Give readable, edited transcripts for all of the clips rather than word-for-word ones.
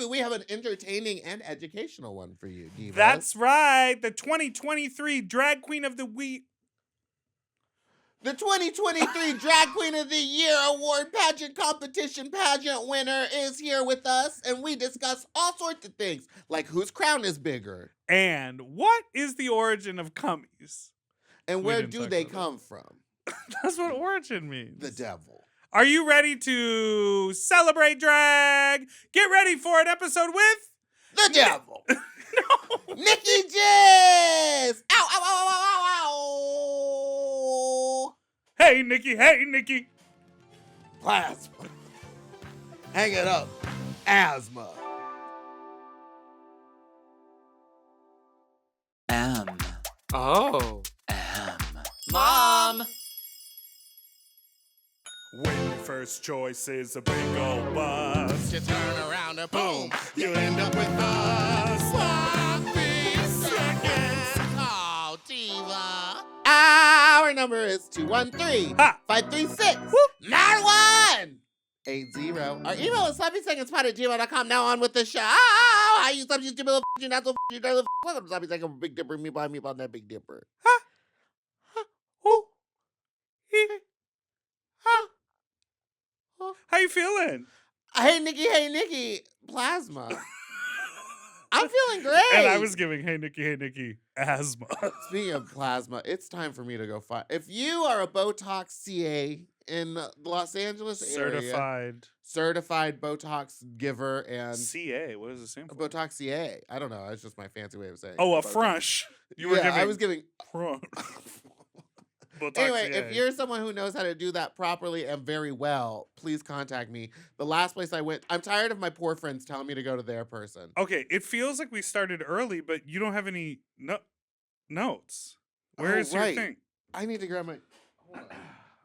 exactly. We have an entertaining and educational one for you, Divas. That's right. The 2023 Drag Queen of the Week. The 2023 Drag Queen of the Year Award pageant competition pageant winner is here with us, and we discuss all sorts of things, like whose crown is bigger. And what is the origin of cummies? And where do they come from? That's what origin means. The devil. Are you ready to celebrate drag? Get ready for an episode with... The devil. No. Nicki Jizz. Ow, ow, ow, ow, ow, ow. Hey, Nicki. Hey, Nicki. Plasma. Hang it up. Asthma. Oh. Mom! When your first choice is a big old bus, You turn around and boom, you end up with us. Sloppy seconds. Oh, diva. Our number is 213-536-9180. Our email is sloppysecondspot@gmail.com. Now on with the show. I use some stupid little you not so you little welcome to Sloppy Second Big Dipper, meatball, that Big Dipper. how you feeling? Hey, Nikki, plasma. I'm feeling great. And I was giving hey, Nikki, asthma. Speaking of plasma, it's time for me to go find. If you are a Botox CA in the Los Angeles area, certified Botox giver and CA, what does it stand for? Botox CA. I don't know. It's just my fancy way of saying. Oh, a Botox. French. You were Yeah, giving I was giving. French. Botox Anyway, CA. if you're someone who knows how to do that properly and very well, please contact me. The last place I went, I'm tired of my poor friends telling me to go to their person. Okay, it feels like we started early, but you don't have any notes. Where is your thing? I need to grab my. Hold on.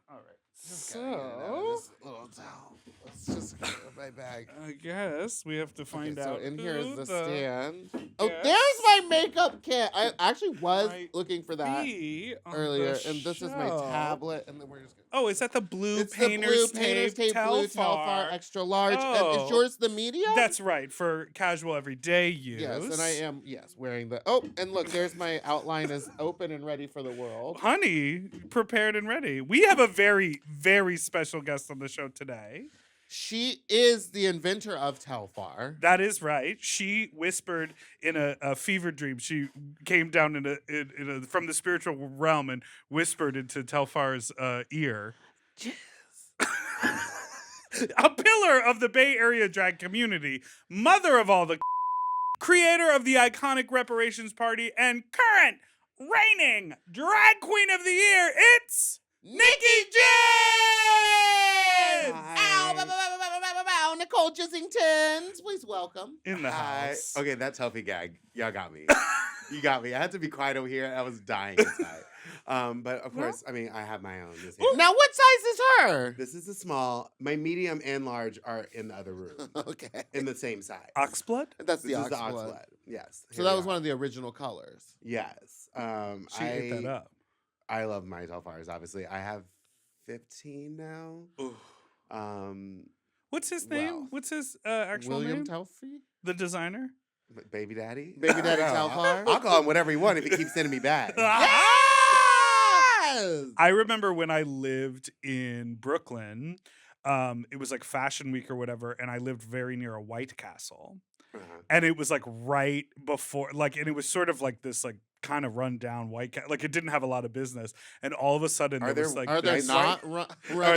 All right. So, this little towel. Let's just grab my bag. I guess we have to find Okay, out. so in here is who the stand. Oh, guest there's my makeup kit. I actually was might looking for that be on earlier, the and this is my show. tablet, and then we're just gonna. Oh, is that the blue It's painter's the blue painter's tape, blue Telfar, extra large. And Oh. is yours the medium? That's right, for casual everyday use. Yes, and I am wearing the. Oh, and look, there's my outline is open and ready for the world. Honey, prepared and ready. We have a very, very special guest on the show today. She is the inventor of Telfar. That is right. She whispered in a fever dream. She came down from the spiritual realm and whispered into Telfar's ear. A pillar of the Bay Area drag community, mother of all the creator of the iconic Reparations party, and current reigning drag queen of the year, it's Nicki Jizz! Ow, bow, bow, bow, bow, bow, bow, bow. Nicole Jizzington, please welcome. In the house. Okay, that's healthy gag. Y'all got me. You got me. I had to be quiet over here. I was dying inside. But of course, I mean, I have my own. Now, what size is her? This is a small. My medium and large are in the other room. Okay. In the same size. Oxblood? That's This the is ox the ox blood. blood. Yes. So that was one of the original colors. Yes. She ate that up. I love my Telfars, obviously. I have 15 now. What's his name? Wow. What's his actual William name? Telfie? The designer? Baby daddy? Baby daddy No, Telfar? I'll call him whatever he wants if he keeps sending me back. Yes! I remember when I lived in Brooklyn, it was like Fashion Week or whatever, and I lived very near a White Castle. And it was like right before, and it was sort of like this, kind of run down White Castle. Like it didn't have a lot of business. And all of a sudden, Are there was like, Are there nice not Are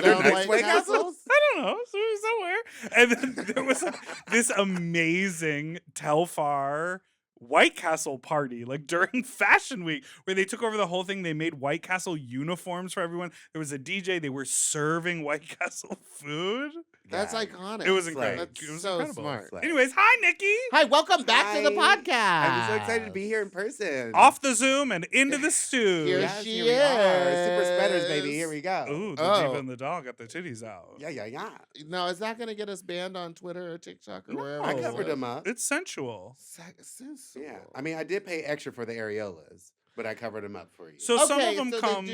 there nice White Castles? I don't know, somewhere. And then there was this amazing Telfar White Castle party, during Fashion Week, where they took over the whole thing. They made White Castle uniforms for everyone. There was a DJ. They were serving White Castle food. That's iconic. It was incredible. That's It was so incredible. smart. Anyways, hi, Nikki. Hi, welcome back to the Hi. podcast. I'm so excited to be here in person. Off the Zoom and into the stew. Here Yes, she here we are. Super spreaders, is. baby. Here we go. Ooh, the Oh. diva and the dog got their titties out. Yeah. Now, is that going to get us banned on Twitter or TikTok or wherever? I No. covered them up. It's sensual. Sensual. Yeah. I mean, I did pay extra for the areolas, but I covered them up for you. So some of them so come.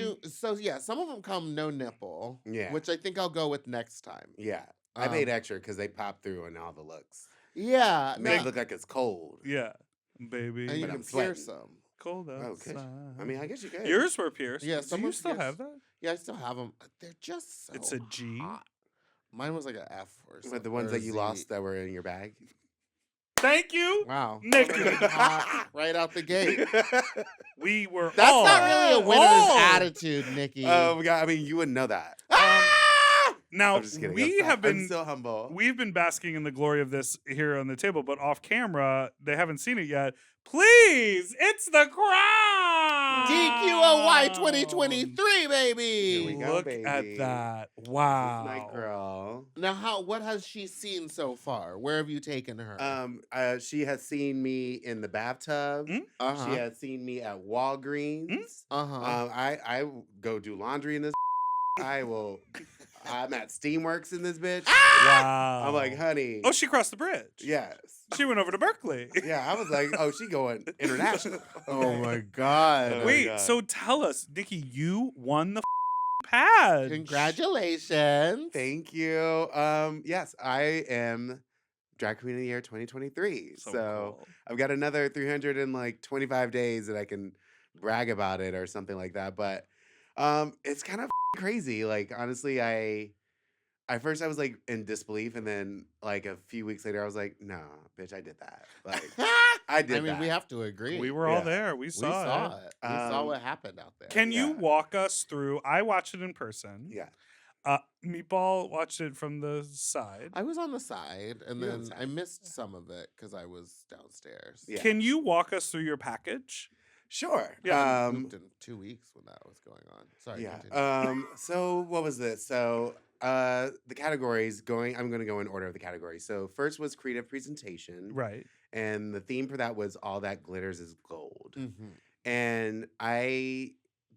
some of them come no nipple. Yeah. Which I think I'll go with next time. Yeah. I paid extra because they popped through in all the looks. Yeah. Make no, it look like it's cold. Yeah, baby. and you but can I'm sweating. pierce them. Cold Oh, outside. could you? I mean, I guess you could. Yours were pierced. Yeah, Do some you were still have pierced. that? Yeah, I still have them. They're just so It's a G? hot. Mine was like an F or something. But the ones or that you Z. lost that were in your bag. Thank you, Wow. Nicki. Hot right out the gate. We were That's all. not really a winner's all- attitude, Nikki. Oh, God. I mean, you wouldn't know that. Now I'm just kidding. we have I'm been so humble. we've been basking in the glory of this here on the table, but off camera they haven't seen it yet. Please, it's the crown. DQOY 2023, baby. Here we go, Look baby. at that! This Wow, is my girl. Now, what has she seen so far? Where have you taken her? She has seen me in the bathtub. Mm? Uh-huh. She has seen me at Walgreens. Uh-huh. I go do laundry in this. I will. I'm at Steamworks in this bitch. Wow! I'm like, honey. oh, she crossed the bridge. Yes. She went over to Berkeley. Yeah, I was like, oh, she going international. Oh my God. Oh my Wait, God. so tell us, Nikki, you won the pad. Congratulations. Thank you. Yes, I am Drag Queen of the Year 2023. So cool. I've got another 325 days that I can brag about it or something like that. But it's kind of crazy. Like, honestly, at first I was like in disbelief, and then like a few weeks later I was like, no, bitch, I did that. Like, I did I mean, that. we have to agree. We were all Yeah. there. We We saw, saw it. it. We saw what happened out there. Can you Yeah. walk us through? I watched it in person. Yeah. Meatball watched it from the side. I was on the side, and You were on then the I side. missed some of it because I was downstairs. Yeah. Can you walk us through your package? Sure. Yeah. I moved in 2 weeks when that was going on. Sorry. Yeah. continue. So what was this? So the categories I'm gonna go in order of the categories. So first was creative presentation. Right. And the theme for that was all that glitters is gold. Mhm. And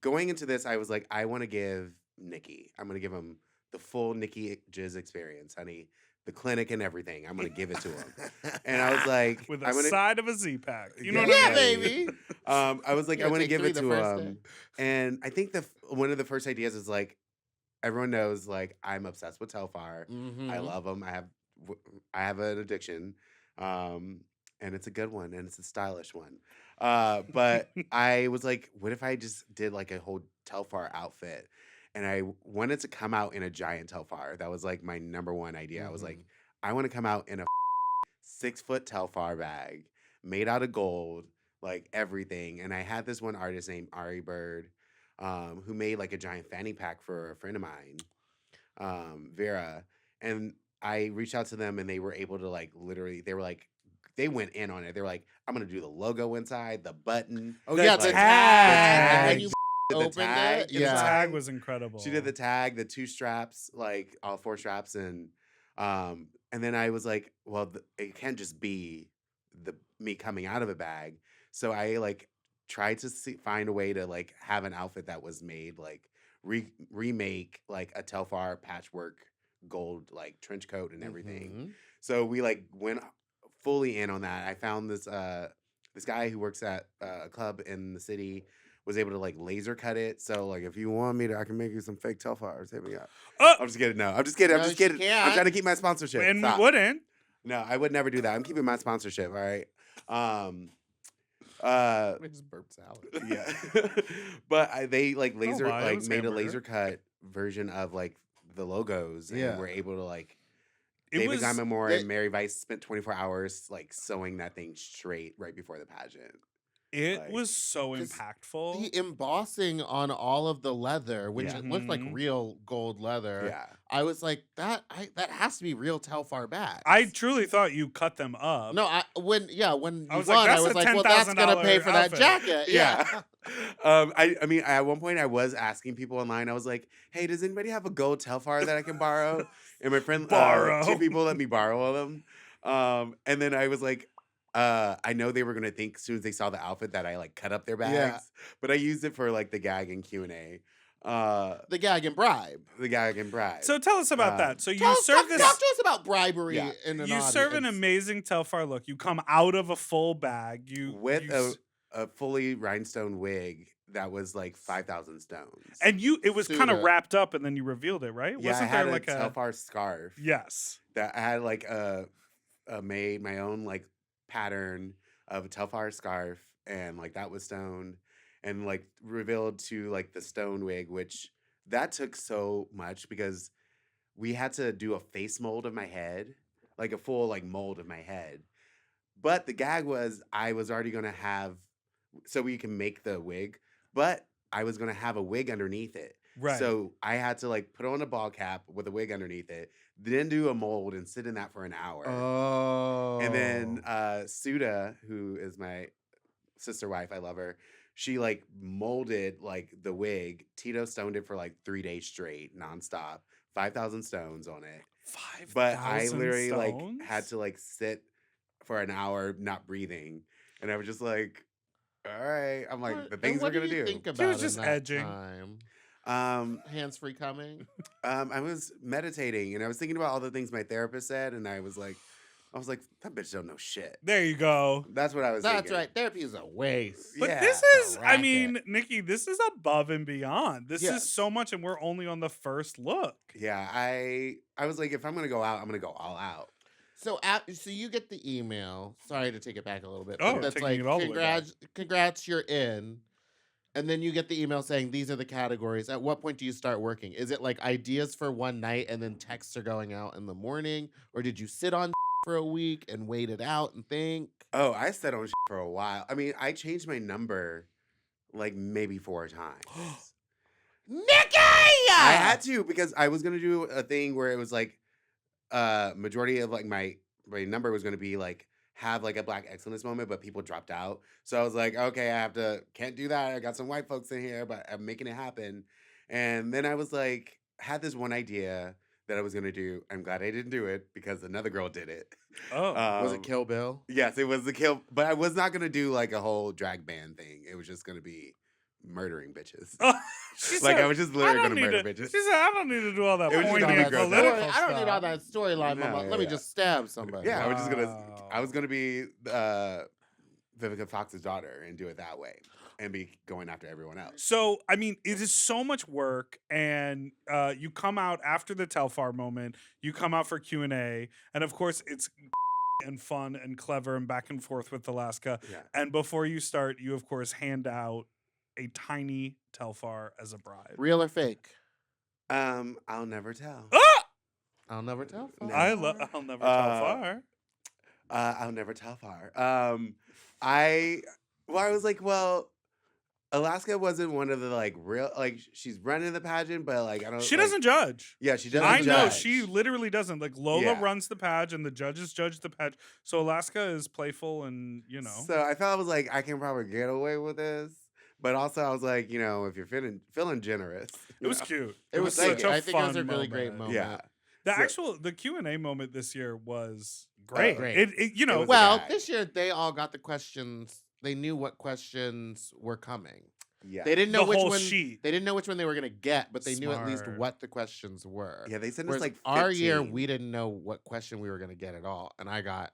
going into this, I was like, I want to give Nicki. I'm gonna give him the full Nicki Jizz experience, honey. The clinic and everything. I'm gonna give it to him. And I was like, With I'm a gonna side of a Z pack. You know Yeah, what Yeah, I mean? baby. I was like, You I gotta want to take give 3 it the to first him. day. And I think one of the first ideas is like, everyone knows like I'm obsessed with Telfar. I Mhm. love him. I have an addiction, and it's a good one, and it's a stylish one. But I was like, what if I just did like a whole Telfar outfit? And I wanted to come out in a giant Telfar. That was like my number one idea. I was like, I want to come out in a 6-foot Telfar bag made out of gold, like everything. And I had this one artist named Ari Bird, who made like a giant fanny pack for a friend of mine, Vera. And I reached out to them, and they were able to like literally, they went in on it. They were like, I'm gonna do the logo inside, the button. Oh yeah, the Like, tag. When tag. you the opened tag, it, the The yeah. tag was incredible. She did the tag, the 2 straps, like all 4 straps, and then I was like, well, it can't just be me coming out of a bag. So I like tried to find a way to like have an outfit that was made like remake like a Telfar patchwork gold like trench coat and everything. Mhm. So we like went fully in on that. I found this guy who works at a club in the city, was able to like laser cut it. So like if you want me to, I can make you some fake Telfars. Hit me up. Oh! I'm just kidding. No, I'm just kidding. I'm No, just she kidding. I'm can't. trying to keep my sponsorship. And Stop. we wouldn't. No, I would never do that. I'm keeping my sponsorship. All right. I just burped salad. Yeah. But they like laser lie, it like was made a hamburger. laser cut version of like the logos, and Yeah. were able to like It David was. Guy Moore they- and Mary Vice spent 24 hours like sewing that thing straight right before the pageant. It like- was so 'Cause impactful. The embossing on all of the leather, which Yeah. it looked like Mhm. real gold leather. Yeah. I was like, that has to be real Telfar bags. I truly thought you cut them up. No, when you I won, was like, I that's was a like, well, that's gonna pay $10,000 for that outfit. jacket. Yeah. I mean, at one point I was asking people online. I was like, "Hey, does anybody have a gold Telfar that I can borrow?" And my friend, Borrow. 2 people let me borrow them. And then I was like, I know they were gonna think as soon as they saw the outfit that I like cut up their bags, Yeah. but I used it for like the gag and Q&A. The gag and bribe. The gag and bride. So tell us about Um, that. So you Talk serve this. to us about bribery Yeah. in an You serve an audience. amazing Telfar look. You come out of a full bag. with you a fully rhinestone wig that was like 5,000 stones. and it was kind of Suda. wrapped up, and then you revealed it, right? yeah, I Wasn't had there a like Telfar scarf yes? that I had like a made my own like pattern of a Telfar scarf, and like that was stoned, and like revealed to like the stone wig, which that took so much because we had to do a face mold of my head, like a full like mold of my head. But the gag was I was already gonna have, so we can make the wig, but I was gonna have a wig underneath it. Right. So I had to like put on a ball cap with a wig underneath it, then do a mold and sit in that for an hour. Oh. And then Suda, who is my sister wife, I love her. She like molded like the wig. Tito stoned it for like 3 days straight, nonstop. 5,000 stones on it. 5,000 But I literally stones? like had to like sit for an hour not breathing, and I was just like, all right. I'm like, the things we're gonna do. You do. think about was in just that edging. Time? Hands free coming. I was meditating and I was thinking about all the things my therapist said, and I was like, that bitch don't know shit. There you go. That's what I was That's thinking. right. Therapy is a waste. But Yeah, this it's is, a I racket. mean, Nikki, this is above and beyond. This Yes. is so much, and we're only on the first look. Yeah, I was like, if I'm gonna go out, I'm gonna go all out. So, so you get the email. Sorry to take it back a little bit. Oh, but that's taking like, it all the way back. congrats, you're in. And then you get the email saying these are the categories. At what point do you start working? Is it like ideas for one night and then texts are going out in the morning, or did you sit on for a week and wait it out and think? Oh, I sat on for a while. I mean, I changed my number like maybe 4 times. Nikki! I had to because I was gonna do a thing where it was like majority of like my number was gonna be like have like a Black excellence moment, but people dropped out. So I was like, okay, can't do that. I got some white folks in here, but I'm making it happen. And then I was like, had this one idea that I was gonna do. I'm glad I didn't do it because another girl did it. Oh. Was it Kill Bill? Yes, it was the kill, but I was not gonna do like a whole drag band thing. It was just gonna be murdering bitches. She Like said, I was just I literally don't gonna need murder to, bitches. She said, I don't need to do all that It was just pointy gonna be and gross. political I don't need all stuff. that storyline, No, mama. Let me yeah. just stab somebody. Yeah, Wow. I was gonna be Vivica Fox's daughter and do it that way and be going after everyone else. So, I mean, it is so much work, and you come out after the Telfar moment. You come out for Q&A, and of course, it's and fun and clever and back and forth with Alaska. Yeah. And before you start, you of course hand out a tiny Telfar as a bribe. Real or fake? I'll never tell. Ah! I'll never tell. No. I'll never Telfar. I'll never tell far. I was like, well, Alaska wasn't one of the like real like she's running the pageant, but like I don't. She like- doesn't judge. Yeah, she doesn't. I know judge. she literally doesn't. Like Lola Yeah. runs the page, and the judges judge the page. So Alaska is playful, and you know. So I felt I was like, I can probably get away with this, but also I was like, you know, if you're feeling generous, It was cute. It was like such a I think it was fun a really great moment. moment. Yeah. The Q&A moment this year was great. great. It you know, was a Well, gag. this year they all got the questions. They knew what questions were coming. Yeah. They didn't the know which whole one. sheet. They didn't know which one they were gonna get, but they knew at least Smart. what the questions were. Yeah, they sent us Whereas like 15. our year, we didn't know what question we were gonna get at all. And I got.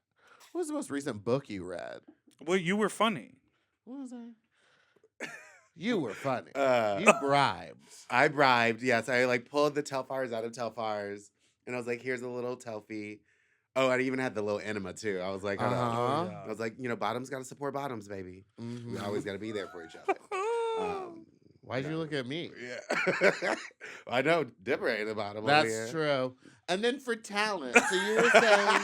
What was the most recent book you read? Well, you were funny. What was I? You were funny. Uh, You bribed. I bribed. Yes, I like pulled the Telfars out of Telfars, and I was like, "Here's a little Telfie." Oh, I even had the little enema too. I was like, hold on. Uh-huh. I was like, you know, bottoms got to support bottoms, baby. We Mhm. always got to be there for each other. Why'd you look at me? Yeah, I know. Dipper ain't the bottom. over That's here. true. And then for talent, so you were saying.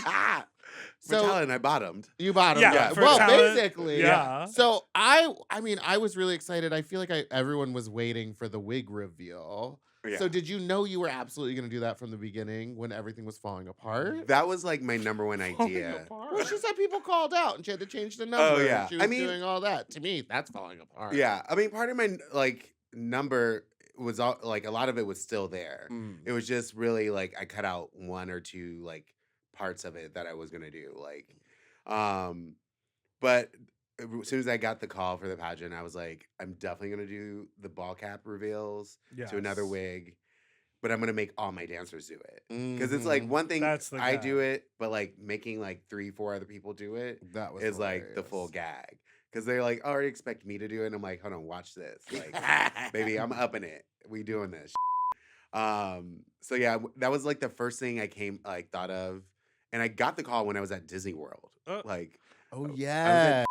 For talent, I bottomed. You bottomed. Yeah, Yeah. for Well, talent, basically. yeah. So I mean, I was really excited. I feel like everyone was waiting for the wig reveal. Yeah. So did you know you were absolutely going to do that from the beginning when everything was falling apart? That was like my number one idea. Well, she said people called out and she had to change the number. and yeah. She was I mean- doing all that. To me, that's falling apart. Yeah, I mean, part of my like number was all like a lot of it was still there. Mm. It was just really like I cut out 1 or 2 like parts of it that I was gonna do. Like, but as soon as I got the call for the pageant, I was like, I'm definitely gonna do the ball cap reveals to another Yes. wig, but I'm gonna make all my dancers do it because it's like Mhm. one thing That's the I do gag. it, but like making like 3-4 other people do it That was is like the full hilarious. gag because they're like already expect me to do it. And I'm like, hold on, watch this, like, baby, I'm upping it. We doing this. So yeah, that was like the first thing I thought of, and I got the call when I was at Disney World. Like, Oh I was yeah. at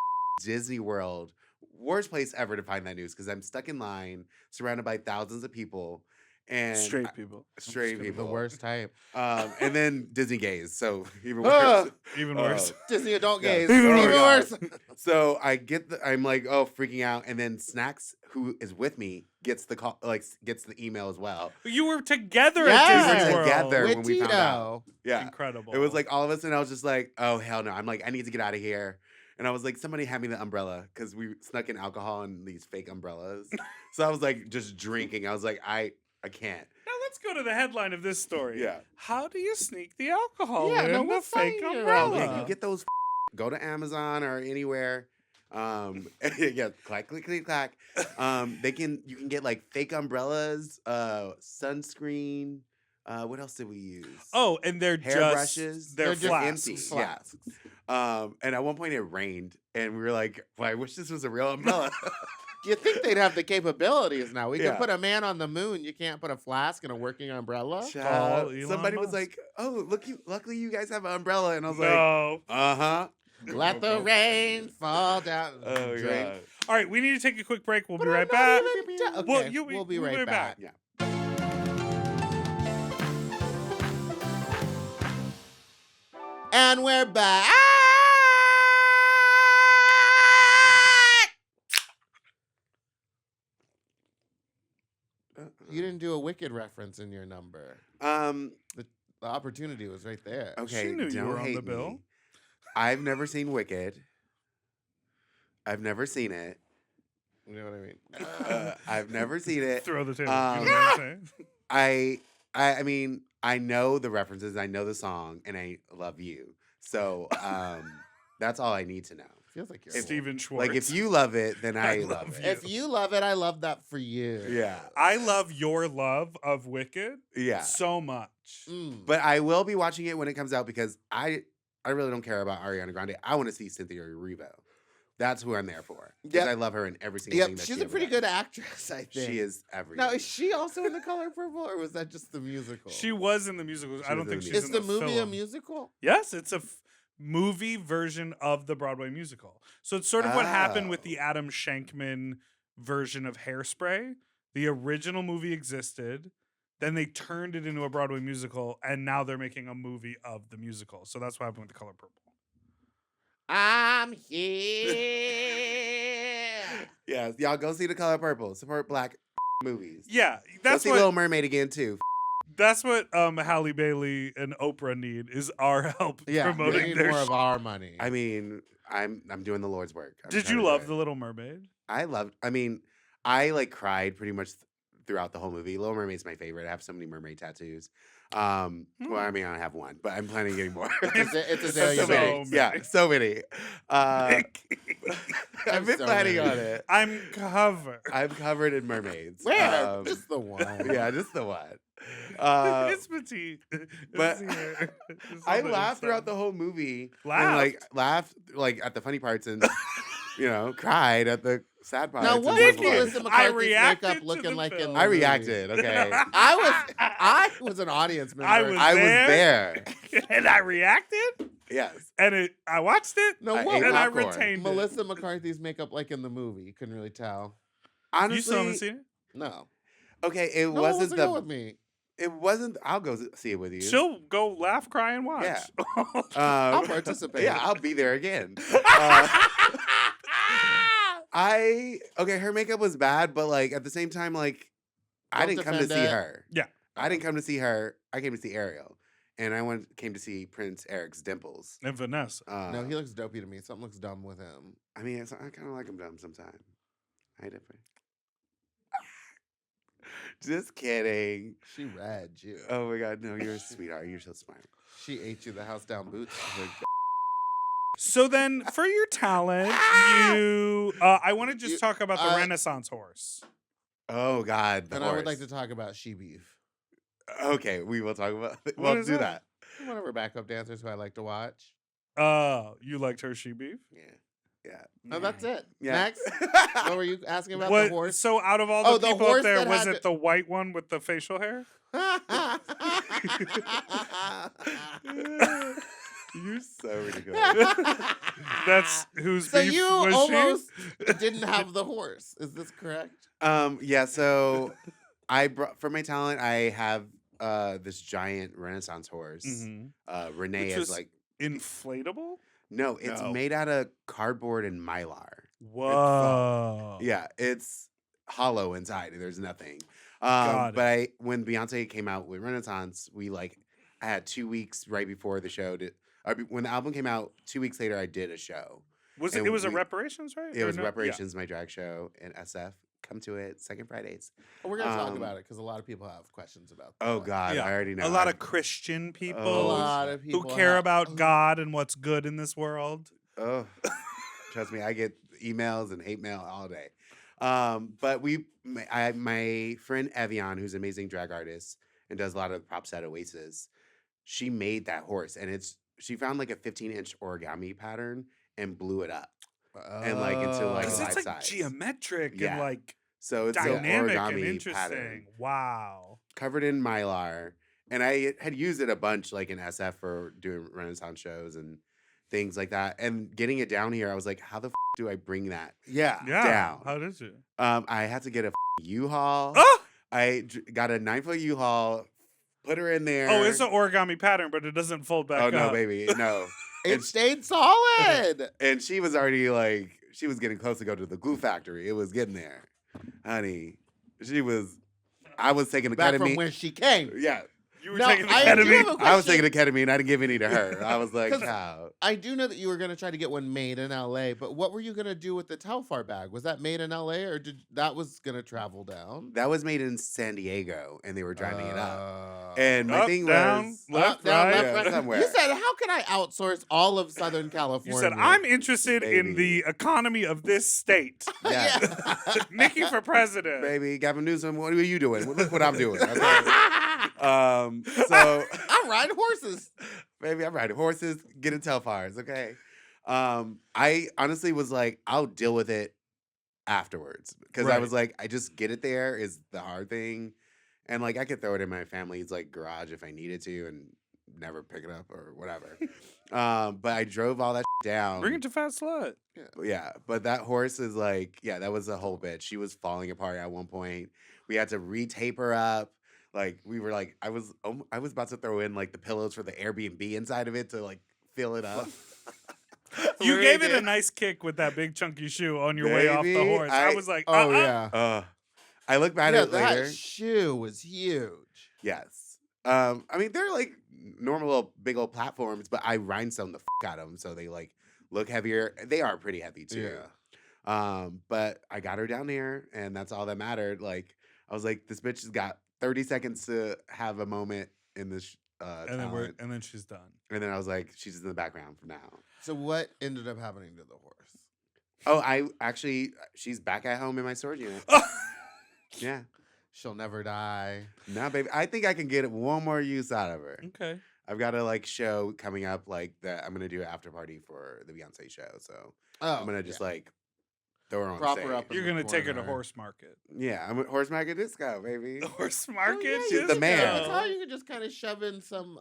Disney World. Worst place ever to find that news because I'm stuck in line, surrounded by thousands of people, and Straight people. straight people. The worst type. And then Disney gays, so even Ah, worse. Even worse. Disney adult Yeah. gays. Even Even worse. worse. So I'm like, oh, freaking out, and then Snacks, who is with me, gets the call, like gets the email as well. You were together Yeah. at We Disney were World. together. With when we found out. Tito. Yeah, Incredible. it was like all of us, and I was just like, oh hell no! I'm like, I need to get out of here. And I was like, somebody hand me the umbrella because we snuck in alcohol and these fake umbrellas. So I was like, just drinking. I was like, I can't. Now let's go to the headline of this story. Yeah. How do you sneak the alcohol Yeah, in no, the what fake site you're umbrella? on? Yeah, you get those. Go to Amazon or anywhere. Yeah, clack, click, click, clack. You can get like fake umbrellas, sunscreen. What else did we use? Oh, and they're Hairbrushes. They're just flasks. empty. Flasks. Yeah. And at one point it rained, and we were like, well, I wish this was a real umbrella. You think they'd have the capabilities now? We Yeah. can put a man on the moon. You can't put a flask in a working umbrella. Child, Elon somebody was Musk. like, oh, luckily you guys have an umbrella. And I was like, No. uh-huh. Let the rain fall down. Oh, Drink. God. All right, we need to take a quick break. We'll be But right I'm not back. even done. Okay, Well, we'll be we'll right back. Yeah. And we're back. You didn't do a Wicked reference in your number. The opportunity was right there. Okay, She knew you don't were on hate the bill. me. I've never seen Wicked. I've never seen it. You know what I mean? I've never seen it. Throw the table. Um, You know what I'm saying? I mean, I know the references, I know the song, and I love you. So that's all I need to know. Feels like you're Steven Schwartz. Like if you love it, then I, I love love it. you. If you love it, I love that for you. Yeah, I love your love of Wicked yeah. so much. Mm. But I will be watching it when it comes out because I really don't care about Ariana Grande. I want to see Cynthia Erivo. That's who I'm there for. Because Yep. I love her in every single Yep, thing that she's she a pretty ever does. good actress, I think. She is everything. Now, is she also in The Color Purple, or was that just the musical? She was in the musical. She I don't was in think the she's Is in the movie a film. musical? Yes, it's a movie version of the Broadway musical. So it's sort of what happened with Oh. the Adam Shankman version of Hairspray. The original movie existed, then they turned it into a Broadway musical, and now they're making a movie of the musical. So that's what happened with The Color Purple. I'm here. Yeah, y'all go see The Color Purple. Support black movies. Yeah, Go that's see what Little Mermaid again too. that's what Halle Bailey and Oprah need is our help Yeah, we promoting need their more show. of our money. I mean, I'm doing the Lord's work. I'm Did trying you to do love it. The Little Mermaid? I like cried pretty much throughout the whole movie. Little Mermaid's my favorite. I have so many mermaid tattoos. Well, I mean, I have one, but I'm planning on getting more. It's a so Azalea many. Banks. Yeah, so many. I've been so planning many. on it. I'm covered. I'm covered in mermaids. Where? Just the one. Yeah, just the one. It's petite. but It's here. It's I on the laughed throughout inside. the whole movie. And, Laughed? laughed like at the funny parts and cried at the sad parts. Now, and what was was Nikki, like- Melissa I McCarthy's reacted makeup to looking the like in film. the I movie? reacted. Okay, I was an audience member. I was I was there. there. And I reacted, Yes. and I watched it, No, I what ate and I popcorn. retained Melissa McCarthy's makeup like in the movie? You couldn't really tell. it. Honestly, You still haven't seen it? No. okay, it No one wasn't wants to the. go with me. It wasn't. I'll go see it with you. She'll go laugh, cry, and watch. Yeah. I'll participate. Yeah, I'll be there again. Her makeup was bad, but like at the same time, like I Don't didn't come to defend see it. her. Yeah. I didn't come to see her. I came to see Ariel, and I came to see Prince Eric's dimples. And Vanessa. No, he looks dopey to me. Something looks dumb with him. I mean, I kind of like him dumb sometimes. Hi, Dipper. Just kidding. She read you. Oh my God, no, you're a sweetheart. You're so smart. She ate you the house down boots. So then, for your talent, you, I want to just You- talk about the Renaissance horse. Oh God, the And horse. I would like to talk about she beef. Okay, we will talk about. What We'll is do that? that. One of her backup dancers who I like to watch. You liked her she beef? Yeah. Oh, that's it. Yeah. Next. What were you asking about What, the horse? So out of all Oh, the the people horse out there, that was had it to- the white one with the facial hair? You're so ridiculous. That's whose So beef you was almost she? didn't have the horse. Is this correct? Yeah, so I brought for my talent, I have this giant Renaissance horse. Mhm. Renee Which is was like inflatable? no, it's No. made out of cardboard and mylar. Whoa. Yeah, it's hollow inside. There's nothing. Got But when Beyonce came out with Renaissance, I had 2 weeks right before the show when the album came out. 2 weeks later, I did a show. Was And it was a we- reparations, right? It Or was no? Yeah. Reparations, my drag show in SF. Come to it, second Fridays. We're gonna talk Um, about it because a lot of people have questions about that. Oh God, Yeah. I already know. A lot I- of Christian people a Oh, lot of who people care have- about God and what's good in this world. Oh, trust me, I get emails and hate mail all day. But my friend Evian, who's an amazing drag artist and does a lot of the props at Oasis, she made that horse, and she found like a 15-inch origami pattern and blew it up, and like into like Because life it's like size. geometric Yeah. and like So it's an dynamic and origami interesting. pattern Wow. covered in mylar, and I had used it a bunch like in SF for doing Renaissance shows and things like that. And getting it down here, I was like, how the do I bring that? Yeah. Yeah. Down. How did you? I had to get a U-Haul. Oh! I got a 9-foot U-Haul, put her in there. Oh, it's an origami pattern, but it doesn't fold back Oh up. no, baby, no. It stayed solid. And she was already like, she was getting close to go to the glue factory. It was getting there, honey. I was taking the Back from ketamine. where she came. Yeah, You were No, taking the I do ketamine. have a I was question. taking the ketamine. I didn't give any to her. I was like, 'Cause- how? I do know that you were gonna try to get one made in LA, but what were you gonna do with the Telfar bag? Was that made in LA or that was gonna travel down? That was made in San Diego, and they were driving it up. Oh. And my Up, thing down, was, left, Up, down, right. left, Yeah, right. somewhere. You said, how can I outsource all of Southern California? You said, I'm interested in Baby. the economy of this state. yeah. Nikki for president. Baby, Gavin Newsom, what are you doing? Look what I'm doing. Okay? So, I'm riding horses. baby, I'm riding horses, getting Telfars, okay? I honestly was like, I'll deal with it afterwards. Because I Right. was like, I just get it there is the hard thing. And like, I could throw it in my family's like garage if I needed to and never pick it up or whatever. But I drove all that down. Bring it to Fat Slut. Yeah, but that horse is like, yeah, that was a whole bitch. She was falling apart at one point. We had to retape her up. Like we were like, I was about to throw in like the pillows for the Airbnb inside of it to like fill it up. You We gave it a did. nice kick with that big chunky shoe on your way off the Baby, horse. I I- was like, Oh yeah. I look back Yeah, at it later. that shoe was huge. Yes. I mean they're like normal little big old platforms, but I rhinestone the out of them so they like look heavier. They are pretty heavy too. But I got her down there, and that's all that mattered. Like I was like, this bitch has got 30 seconds to have a moment in this talent. and then she's done. And then I was like, she's in the background for now. So what ended up happening to the horse? Oh, she's back at home in my storage unit. Yeah. She'll never die. Now, baby, I think I can get one more use out of her. Okay. I've got a like show coming up like that. I'm gonna do an after party for the Beyonce show, so Oh, I'm gonna just like throw her on Prop stage. her up in You're the going to take her to corner. horse market. Yeah, I'm a horse market disco, baby. Horse Oh, market? yeah, She's you the could- man. That's how you could just kind of shove in some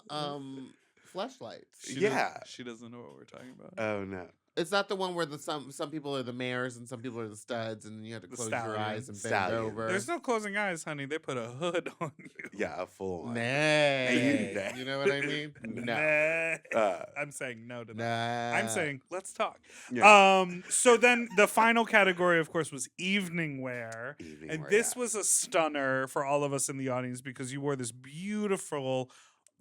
fleshlights. Yeah. She doesn't know what we're talking about. Oh no. It's not the one where some people are the mares and some people are the studs, and you have to The close your stallion. eyes and bend Stallion. over. There's no closing eyes, honey. They put a hood on you. Yeah, a full one. Nay. Nay. You know what I mean? No. Nah. I'm saying no to that. Nah. I'm saying let's talk. Yeah. So then the final category, of course, was evening wear. Evening And wear, this yeah. was a stunner for all of us in the audience because you wore this beautiful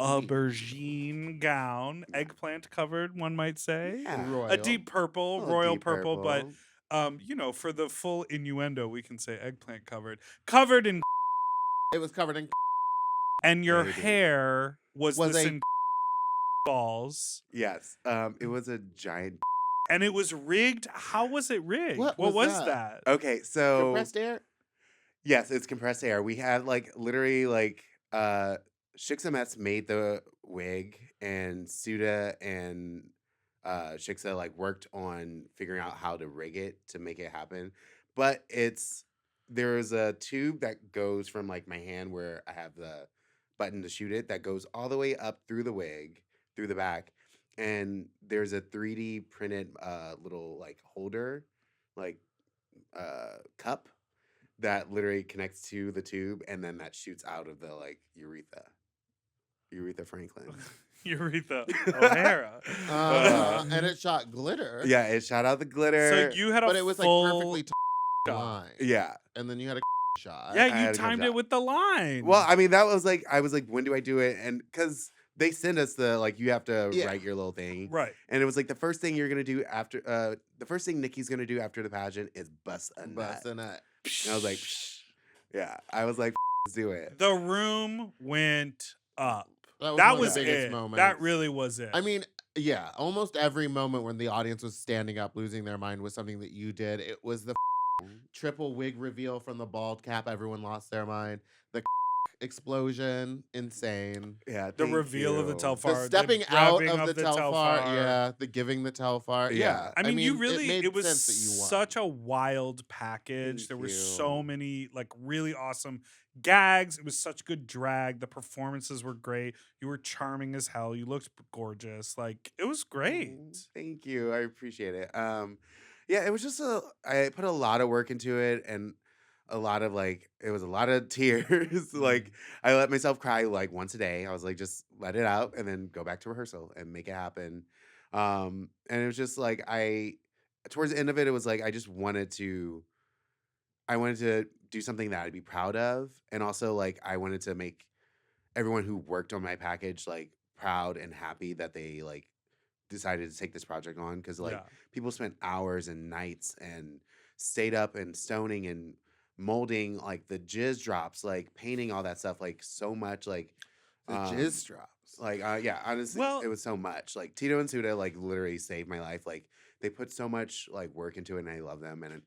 aubergine gown, eggplant covered, one might say. Yeah. Royal. A deep purple, Little royal deep purple, but for the full innuendo, we can say eggplant covered in, It was covered in. and your Baby. hair was Was this a- in balls, Yes. It was a giant. and it was rigged. How was it rigged? What was was that? Okay, so Compressed air? yes, it's compressed air. We had like literally like Shiksa made the wig, and Suda and Shiksa like worked on figuring out how to rig it to make it happen. But there's a tube that goes from like my hand where I have the button to shoot it that goes all the way up through the wig, through the back, and there's a 3D printed little like holder, like cup that literally connects to the tube, and then that shoots out of the like Aretha Franklin. Urethra O'Hara. And it shot glitter. Yeah, it shot out the glitter. So you had a But it was full like perfectly shot. line. Yeah. And then you had a shot. Yeah, I you had a good timed it shot. with the line. Well, I mean, that was like, I was like, when do I do it? And because they send us the, like, you have to Yeah. write your little thing. right. And it was like, the first thing you're going to do after, the first thing Nikki's going to do after the pageant is bust a nut. Bust a nut. And I was like, yeah. I was like, let's do it. The room went up. That That one of was the biggest it. moments. That really was it. I mean, yeah, almost every moment when the audience was standing up, losing their mind was something that you did. It was the triple wig reveal from the bald cap. Everyone lost their mind. The explosion, insane. Yeah. the thank reveal of the you. Telfar. The stepping out grabbing of the Telfar, yeah. The giving the Telfar, yeah. Yeah. I mean, you really, made it was sense that you won. such a wild package. Thank there were you. so many, like, really awesome gags. It was such good drag. The performances were great. You were charming as hell. You looked gorgeous. Like, it was great. Thank you. I appreciate it. Yeah, it was just I put a lot of work into it, and a lot of like, it was a lot of tears. Like, I let myself cry like once a day. I was like, just let it out and then go back to rehearsal and make it happen. And it was just like, towards the end of it, it was like, I wanted to do something that I'd be proud of. And also like, I wanted to make everyone who worked on my package like proud and happy that they like decided to take this project on. Cause like Yeah. people spent hours and nights and stayed up and stoning and molding like the jizz drops, like painting all that stuff, like so much, like The jizz drops. like yeah, honestly, Well- it was so much. Like Tito and Suda like literally saved my life. Like they put so much like work into it, and I love them. And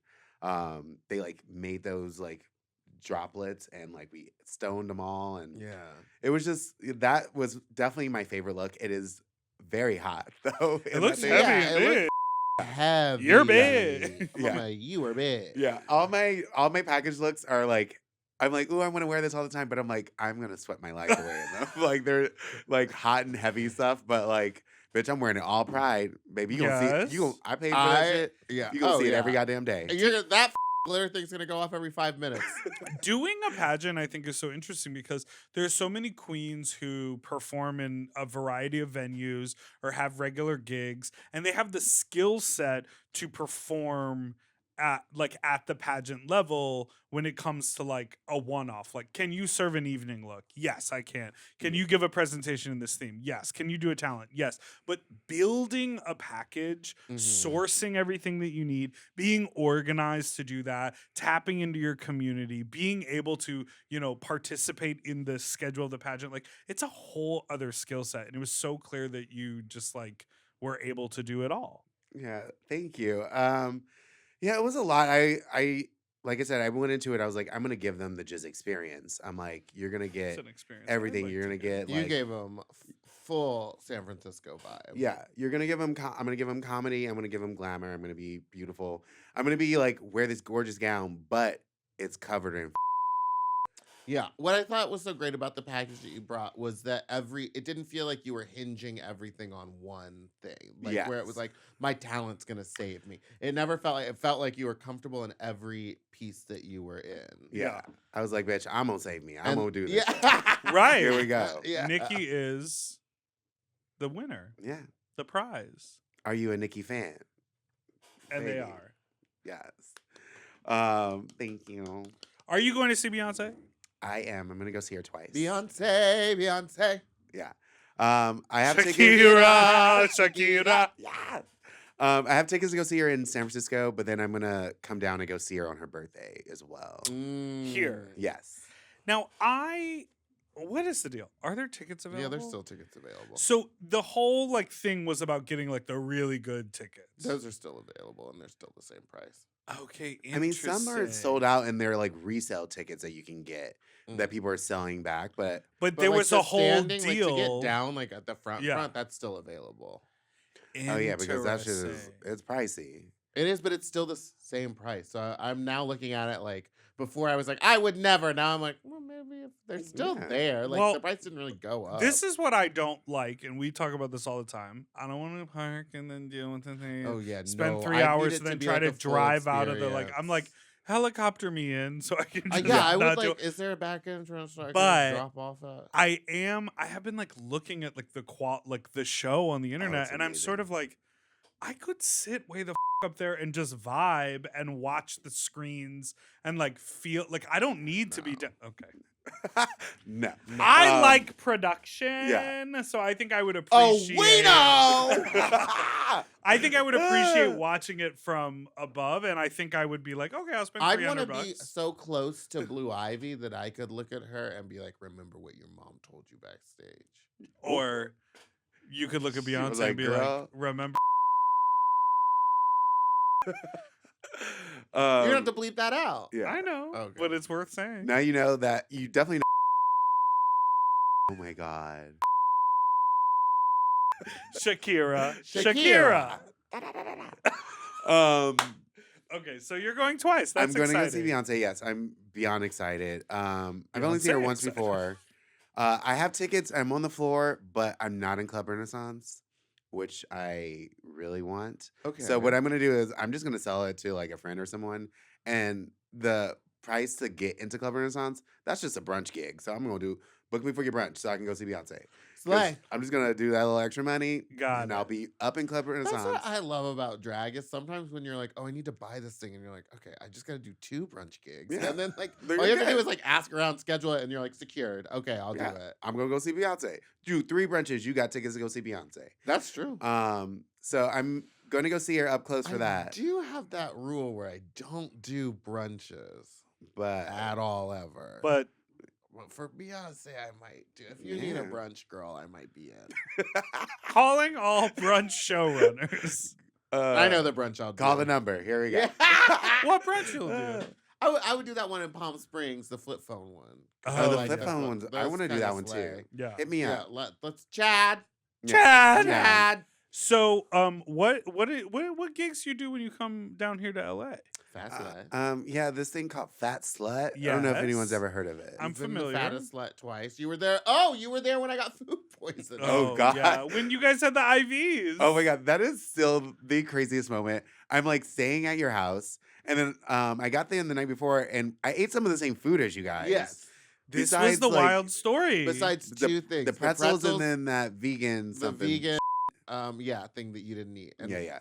they like made those like droplets, and like we stoned them all, and Yeah. it was just, that was definitely my favorite look. It is very hot though. It and looks that heavy. thing- Yeah, and it big. looked heavy. You're big. Yeah. Mama, you were big. Yeah, all my package looks are like, I'm like, oh, I want to wear this all the time, but I'm like, I'm gonna sweat my life away in them. Like they're like hot and heavy stuff, but like, bitch, I'm wearing it all pride, baby. You gonna see? Yes. I paid for that shit. Yeah. You gonna Oh, see it yeah. every goddamn day. And that glitter thing's gonna go off every 5 minutes. Doing a pageant, I think, is so interesting because there's so many queens who perform in a variety of venues or have regular gigs, and they have the skill set to perform at the pageant level when it comes to like a one-off. Like, can you serve an evening look? Yes, I can. Can you give a presentation in this theme? Yes. Can you do a talent? Yes. But building a package, sourcing everything that you need, being organized to do that, tapping into your community, being able to, participate in the schedule of the pageant, like it's a whole other skill set. And it was so clear that you just like were able to do it all. Yeah, thank you. Yeah, it was a lot. I like I said, I went into it. I was like, I'm gonna give them the jizz experience. I'm like, you're gonna It's get an experience. I would everything. like You're to gonna get. get. You Like, gave them full San Francisco vibe. yeah, you're gonna give them. I'm gonna give them comedy. I'm gonna give them glamour. I'm gonna be beautiful. I'm gonna be like, wear this gorgeous gown, but it's covered in. Yeah. What I thought was so great about the package that you brought was that it didn't feel like you were hinging everything on one thing. Like where it was Yes. like, my talent's gonna save me. It never felt like you were comfortable in every piece that you were in. Yeah. I was like, bitch, I'm gonna save me. I'm And- gonna do this. Yeah. Right. Here we go. Yeah. Nikki is the winner, Yeah. the prize. Are you a Nicki fan? And they Baby. are. Yes. Thank you. Are you going to see Beyonce? I am. I'm gonna go see her twice. Beyonce. Yeah. I have tickets. Shakira. Yeah. I have tickets to go see her in San Francisco, but then I'm gonna come down and go see her on her birthday as well. Here. Yes. Now, what is the deal? Are there tickets available? Yeah, there's still tickets available. So the whole like thing was about getting like the really good tickets. Those are still available, and they're still the same price. Okay, I mean, some are sold out and they're like resale tickets that you can get that people are selling back, but But But, there like, was the a whole standing, deal. like, to get down, like at the front, Yeah. that's still available. oh yeah, because that shit is Interesting. it's pricey. It is, but it's still the same price. So I'm now looking at it like before I was like, I would never. Now I'm like, well, maybe if they're still Yeah. there. Like Well, the price didn't really go up. This is what I don't like, and we talk about this all the time. I don't want to park and then deal with the thing. oh yeah, Spend no, 3 I need hours it and then be try like to a full drive out of the I'm like, experience. helicopter me in so I can just yeah, I not would do like. Is there a back entrance so I But can drop off at? I have been like looking at like the show on the internet, it's and I'm sort amazing. of like, I could sit way the up there and just vibe and watch the screens and like feel like I don't need to be No. okay. No. I Um, like production, so I think I would Oh, appreciate. we know. I think I would appreciate watching it from above, and I think I would be like, okay, I'll spend I'd want to $300. be so close to Blue Ivy that I could look at her and be like, remember what your mom told you backstage. Or you could look at She was Beyonce and like, be "Girl." like, remember. You don't have um, to bleep that out. yeah. I know, Okay. but it's worth saying. Now you know that you definitely know. Oh my god. Shakira. Shakira. Um, Okay, so you're going twice. That's I'm going to go see exciting. Beyonce. Yes, I'm beyond excited. I've only seen her Beyonce once excited. before. I have tickets. I'm on the floor, but I'm not in Club Renaissance, which I really want. Okay. So what I'm gonna do is I'm just gonna sell it to like a friend or someone, and the price to get into Club Renaissance, that's just a brunch gig. So I'm gonna do book me for your brunch so I can go see Beyonce. 'Cause Slay. I'm just gonna do that little extra money, Got and it. I'll be up in Club That's Renaissance. what I love about drag is sometimes when you're like, oh, I need to buy this thing, and you're like, okay, I just got to do 2 brunch gigs, Yeah. and then like There all you you have to go. do is like ask around, schedule it, and you're like secured. Okay, I'll Yeah. do it. I'm gonna go see Beyonce. Do 3 brunches. You got tickets to go see Beyonce. That's true. So I'm gonna go see her up close for I that. do have that rule where I don't do brunches But at all ever. But Well, for Beyonce, I might do. If you need a Yeah. brunch girl, I might be in. calling all brunch showrunners. I know the brunch I'll do. Call the number. Here we go. What brunch you'll do? I would do that one in Palm Springs, the flip phone one. Oh, the like flip that. phone ones. I Those want to do kinda that one slay. too. Yeah. Hit me Yeah, up. let's Chad. Chad. Yeah. Chad. So, what gigs you do when you come down here to LA? Fast Lad. Yeah, this thing called Fat Slut. I don't know if anyone's Yes. ever heard of it. I'm He's been familiar. The fattest slut twice. You were there. Oh, you were there when I got food poisoning. Oh, God. Yeah, when you guys had the IVs. Oh my god, that is still the craziest moment. I'm like staying at your house, and then I got there the night before, and I ate some of the same food as you guys. Yes. This was Besides, the like, wild story. Besides the- two things: the pretzels, and then that vegan the something. vegan, thing that you didn't eat. And Yeah.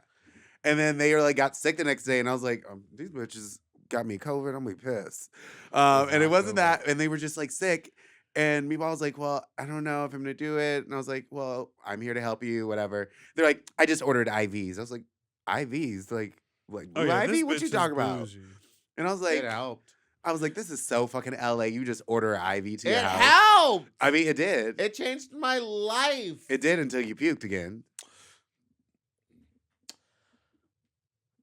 And then they were like got sick the next day, and I was like, these bitches got me COVID. I'm gonna be pissed. And it not wasn't COVID. that, and they were just like sick. And Meatball was like, well, I don't know if I'm gonna do it. And I was like, well, I'm here to help you, whatever. They're like, I just ordered IVs. I was like, IVs? Like oh, Blue yeah, Ivy? this What bitch you is talking about? bougie. And I was like, it helped. this is so fucking LA. You just order an IV to your It house. helped. I mean, it did. It changed my life. It did until you puked again.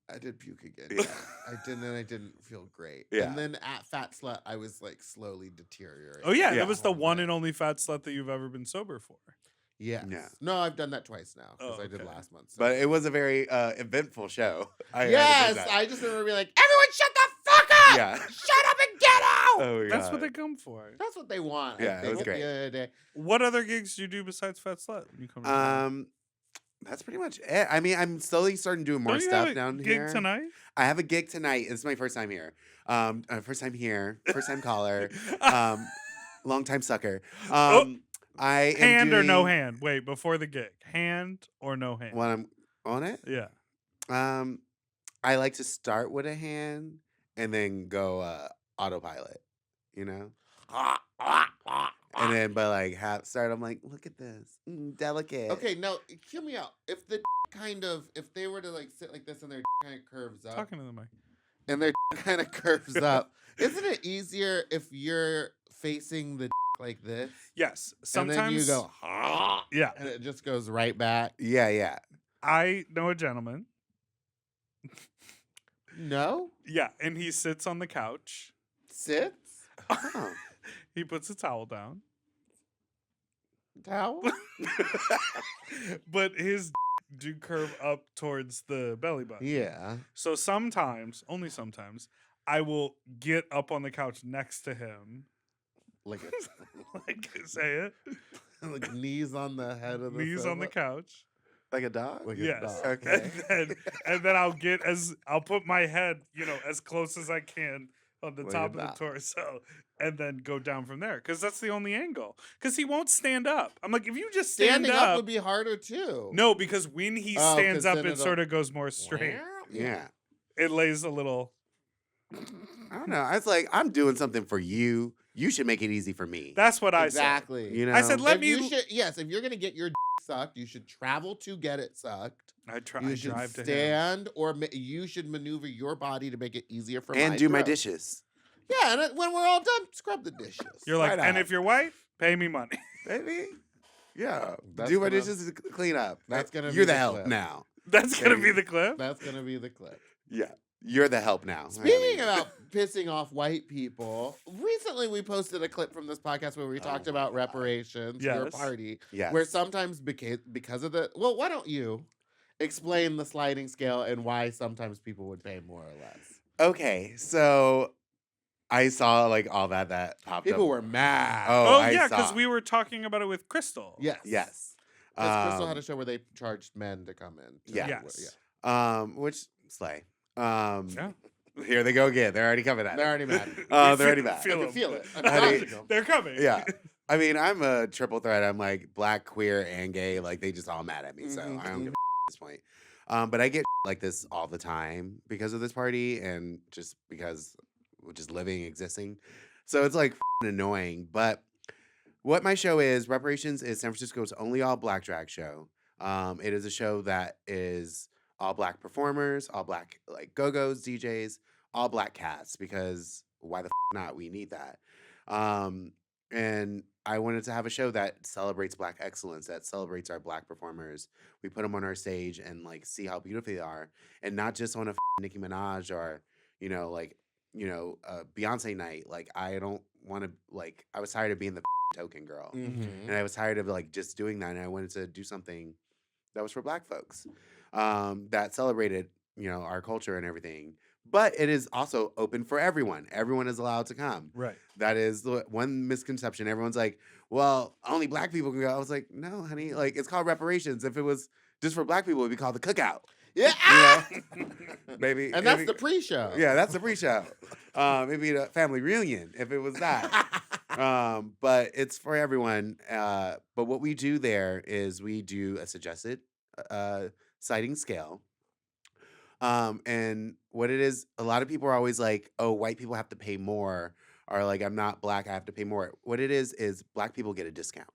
I did puke again. Yeah. I didn't feel great. Yeah. And then at Fat Slut, I was like slowly deteriorating. Oh yeah, Yeah. that was the Oh, one man. and only fat slut that you've ever been sober for. Yes. Yeah. No, I've done that twice now because Oh, I did okay. last month. So. But it was a very eventful show. I yes, that. I just remember being like, everyone shut the fuck up! Yeah. Shut up and get out! Oh my That's God. what they come for. That's what they want. Yeah, I it was think, great. The other day. What other gigs do you do besides Fat Slut? When you come to town? That's pretty much it. I mean, I'm slowly starting to do more Don't you stuff have a down gig here. tonight? I have a gig tonight. It's my first time here. First time here. First time caller. Long time sucker. I am Hand or no doing- hand? Wait, before the gig, hand or no hand? When I'm on it, Yeah. I like to start with a hand and then go autopilot. You know. And then, but like start, I'm like, look at this, delicate. Okay, now hear me out. If the if they were to like sit like this and their kind of curves up, Talking to the mic. and their kind of curves up, isn't it easier if you're facing the like this? Yes. And then you Sometimes go, Yeah. and it just goes right back. Yeah. I know a gentleman. No, Yeah, and he sits on the couch. sits Oh. He puts a towel down, towel. but his do curve up towards the belly button. Yeah. So sometimes, only sometimes, I will get up on the couch next to him. Like Like, say it. like knees on the head of the Knees on the sofa? couch. Like a dog? Like a Yes. dog. Okay. And then I'll put my head, as close as I can on the Like top a of the dog. torso, and then go down from there. Because that's the only angle. Because he won't stand up. I'm like, if you just Standing stand up would be harder too. no, because when he Oh, stands 'cause up, then it it'll- sort of goes more straight. Yeah. It lays a little. I don't know. I was like, I'm doing something for you. You should make it easy for me. That's what I Exactly. you know? I said, let If me. if you're gonna get your sucked, you should travel to get it sucked. I You should drive to him. stand, or you should maneuver your body to make it easier for and my do my growth. dishes. Yeah, and when we're all done, scrub the dishes. You're like, Right and on. if you're white, pay me money. Baby. Yeah. That's do my gonna- dishes and clean up. that's gonna You're be the the help clip. now. That's gonna be Baby. the clip. That's gonna be the clip. Yeah. You're the help now. Speaking about pissing off white people, recently we posted a clip from this podcast where we talked my about God. reparations, your Yes. party, Yes. where sometimes because of the why don't you explain the sliding scale and why sometimes people would pay more or less? Okay, so I saw like all that popped People up. were mad. Oh, Oh, I yeah, because saw. we were talking about it with Crystal. Yes. Yes. Because Crystal had a show where they charged men to come in. Yeah. Yes. Which slay. Yeah. Here they go again. They're already coming at They're it. already mad. Oh, We they're already feel- back. I feel can them. feel it. I'm Honey, dodging them. They're coming. Yeah. I mean, I'm a triple threat. I'm like black, queer, and gay. Like they just all mad at me. So Mhm, I don't mhm. give a at this point. But I get like this all the time because of this party and just because we're just living, existing. So it's like annoying. But what my show is, Reparations is San Francisco's only all black drag show. It is a show that is all black performers, all black like go-go's, DJs, all black cats because why the not? We need that. And I wanted to have a show that celebrates black excellence, that celebrates our black performers. We put them on our stage and like see how beautiful they are, and not just on a Nicki Minaj or Beyonce night. Like I don't want to like. I was tired of being the token girl, Mhm. and I was tired of like just doing that. And I wanted to do something that was for black folks, that celebrated our culture and everything. But it is also open for everyone. Everyone is allowed to come. Right. That is the one misconception. Everyone's like, well, only black people can go. I was like, no, honey. Like, it's called Reparations. If it was just for black people, it'd be called the Cookout. Yeah. Baby. And that's the pre-show. Yeah, that's the pre-show. It'd be the family reunion if it was that. But it's for everyone. But what we do there is we do a suggested sighting scale. And what it is, a lot of people are always like, oh, white people have to pay more, or like, I'm not black, I have to pay more. What it is black people get a discount.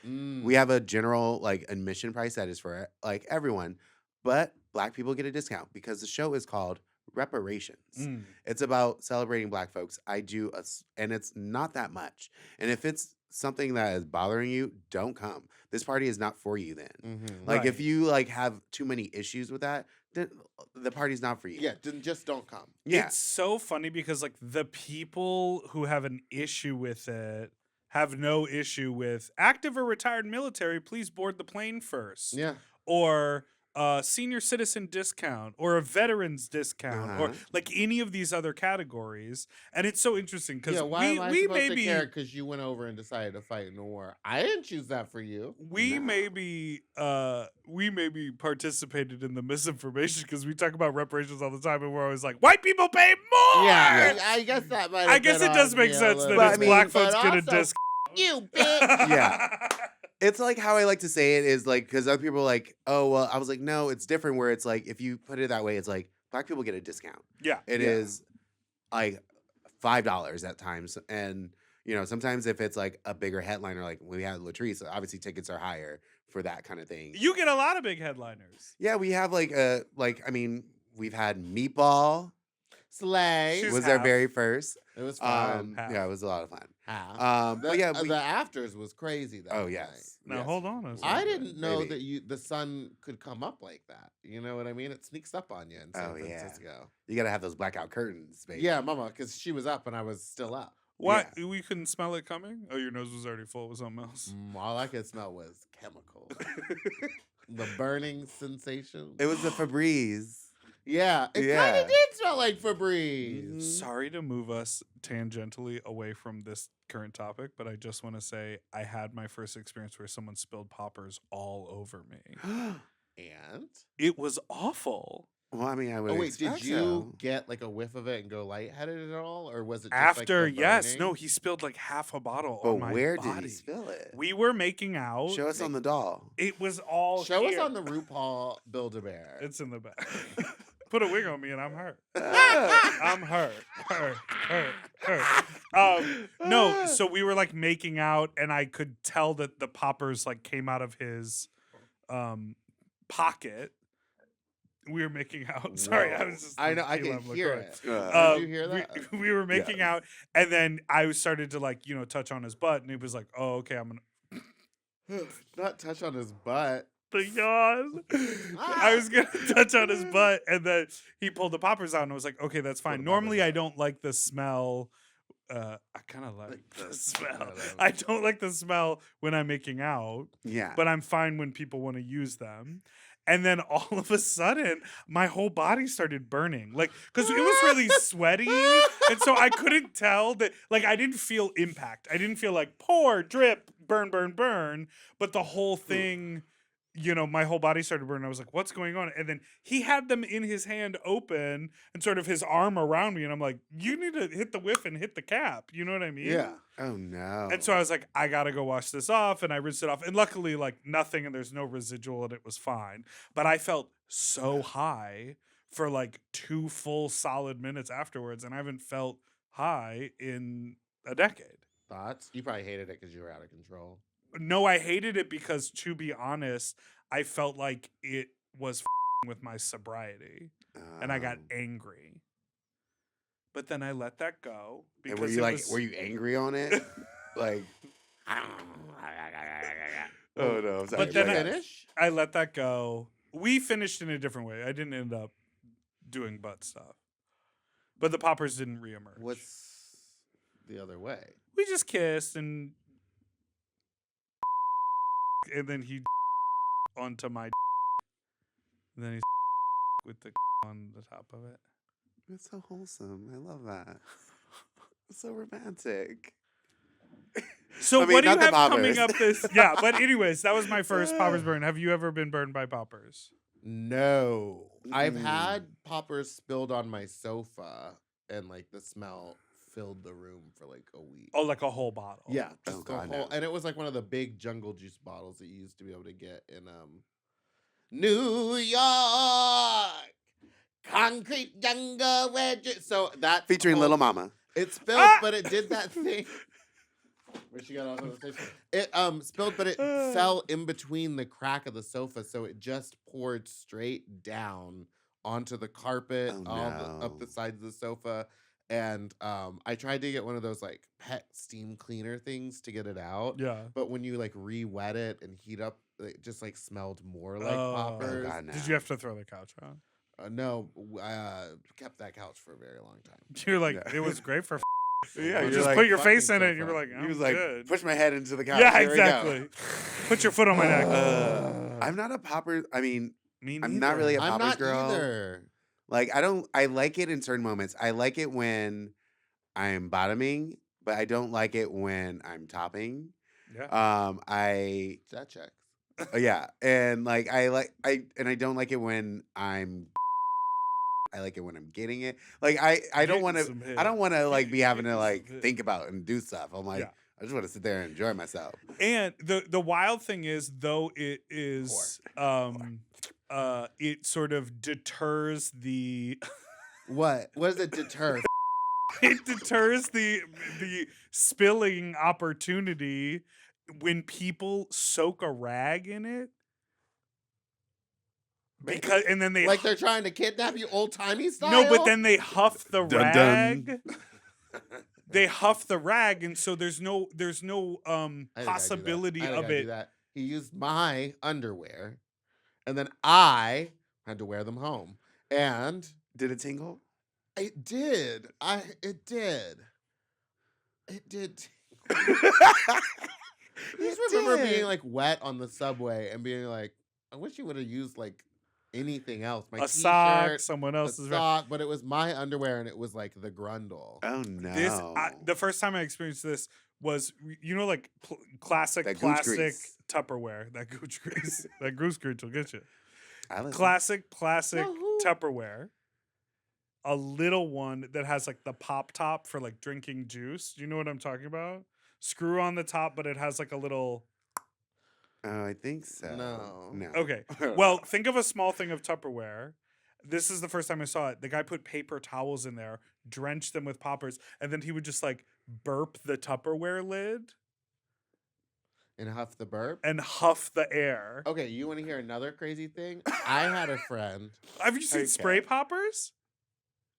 Mm. We have a general like admission price that is for like everyone, but black people get a discount because the show is called Reparations. Mm. It's about celebrating black folks. And it's not that much. And if it's something that is bothering you, don't come. This party is not for you then. Mhm. Like if Right. you like have too many issues with that, then the party's not for you. Yeah, just don't come. Yeah. It's so funny because like the people who have an issue with it have no issue with active or retired military, please board the plane first. Yeah. Or senior citizen discount or a veterans discount or Uh-huh. like any of these other categories. And it's so interesting because Yeah, why am I we supposed may to be care because you went over and decided to fight in a war? I didn't choose that for you. we No. may be participated in the misinformation because we talk about reparations all the time and we're always like white people pay more. Yeah, I guess that might. I guess it does make sense that But it's I mean- black but folks get a also, discount. You bitch. Yeah. It's like how I like to say it is like, because other people are like, oh, well, I was like, no, it's different where it's like, if you put it that way, it's like black people get a discount. Yeah. It Yeah. is like $5 at times. And, sometimes if it's like a bigger headliner, like we had Latrice, obviously tickets are higher for that kind of thing. You get a lot of big headliners. Yeah, we have we've had Meatball Slay. She's was our half. very first. It was fun. half. Yeah, it was a lot of fun. Half. But yeah, the afters was crazy. That oh night. yes. Now yes. hold on a second. I didn't know Maybe. that the sun could come up like that. You know what I mean? It sneaks up on you in San Oh, yeah. Francisco. You gotta have those blackout curtains, baby. Yeah, mama, because she was up and I was still up. What? We couldn't smell it coming? Oh, your nose was already full with something else. All I could smell was chemicals. The burning sensation. It was the Febreze. Yeah, it kind Yeah. of did smell like Febreze. Mhm. Sorry to move us tangentially away from this current topic, but I just want to say I had my first experience where someone spilled poppers all over me. And It was awful. Well, I mean, I would oh wait, did expect you so. get like a whiff of it and go lightheaded at all, or was it just After, like the yes, no, burning? he spilled like half a bottle But on my where body. did he spill it? We were making out. Show us on the doll. It was all Show us here. on the RuPaul Build-A-Bear. It's in the back. Put a wig on me and I'm hurt. Ah. I'm hurt. No, so we were like making out and I could tell that the poppers like came out of his pocket. We were making out. Sorry, I Whoa. was just. I know, I Caleb can hear LaCroix. it. Uh, Did you hear that? We were making out, and then I started to like touch on his butt, and he was like, "Oh, okay, I'm gonna." Not touch on his butt. The yawn. I was gonna touch on his butt, and then he pulled the poppers out, and I was like, "Okay, that's Pull fine." the Normally, poppers I out. don't like the smell. I kind of like the smell. I I don't like the smell when I'm making out, yeah. but I'm fine when people want to use them. And then all of a sudden, my whole body started burning, like because it was really sweaty, and so I couldn't tell that. Like I didn't feel impact. I didn't feel like pour, drip, burn, burn, burn. But the whole thing, my whole body started burning. I was like, "What's going on?" And then he had them in his hand, open, and sort of his arm around me, and I'm like, "You need to hit the whiff and hit the cap." You know what I mean? Yeah. Oh no. And so I was like, I gotta go wash this off, and I rinsed it off, and luckily, like nothing, and there's no residual, and it was fine. But I felt so high for like 2 full solid minutes afterwards, and I haven't felt high in a decade. Thoughts? You probably hated it because you were out of control. No, I hated it because, to be honest, I felt like it was with my sobriety, and I got angry. But then I let that go And because were you angry on it? Like, oh no, I'm sorry. But then Did you I- finish? I let that go. We finished in a different way. I didn't end up doing butt stuff. But the poppers didn't reemerge. What's the other way? We just kissed and then he onto my and then he with the on the top of it. It's so wholesome. I love that. It's so romantic. So I mean, what do you not the have coming poppers. up this? Yeah, but anyways, that was my first poppers burn. Have you ever been burned by poppers? No. I've Mm. had poppers spilled on my sofa and like the smell filled the room for like a week. Oh, like a whole bottle. Yeah. Oh, just a God, whole- no. And it was like one of the big jungle juice bottles that you used to be able to get in New York. Concrete jungle wedges. So that Featuring whole- Little Mama. It spilled, Ah! but it did that thing. Where she got off on the stage. It spilled, but it fell in between the crack of the sofa, so it just poured straight down onto the carpet, Oh, up the no. sides of the sofa. And I tried to get one of those like pet steam cleaner things to get it out. Yeah. But when you like re-wet it and heat up, it just like smelled more like Oh. poppers. God, no. Did you have to throw the couch on? No, I kept that couch for a very long time. You're like, Yeah. it was great for. Yeah, You're just like, put your fucking face in it. And you were sofa. like, He I'm was like, good. push my head into the couch. Yeah, Here we go. exactly. Put your foot on my neck. I'm not a popper. I mean, Me I'm not really a I'm poppers not girl. either. Like, I like it in certain moments. I like it when I'm bottoming, but I don't like it when I'm topping. Yeah. That checks. Yeah, and like I don't like it when I like it when I'm getting it. Like I don't Getting want to some head. I don't want to like be having to Getting like some head. think about and do stuff. I'm like Yeah. I just want to sit there and enjoy myself. And the wild thing is, though, it is it sort of deters the What? What does it deter? it deters the spilling opportunity when people soak a rag in it. Because and then they Like they're trying to kidnap you old timey style? no, but then they huff the Dun, rag. dun. They huff the rag, and so there's no I think I do that. possibility I think of I do it. that. He used my underwear, and then I had to wear them home. And Did it tingle? it did. It did. It did. I just remember being like wet on the subway and being like, I wish you would have used like anything else. My a sock, t-shirt, someone a else's. sock, but it was my underwear, and it was like the grundle. Oh no. The first time I experienced this was, like classic That gooch plastic grease. Tupperware. That gooch grease. That goose grease will get you. I listen. Classic plastic Wahoo. Tupperware. A little one that has like the pop top for like drinking juice. Do you know what I'm talking about? Screw on the top, but it has like a little. Oh, I think so. No. Okay. Well, think of a small thing of Tupperware. This is the first time I saw it. The guy put paper towels in there, drenched them with poppers, and then he would just like burp the Tupperware lid And huff the burp. and huff the air. Okay, you want to hear another crazy thing? I had a friend. Have you seen Okay. spray poppers?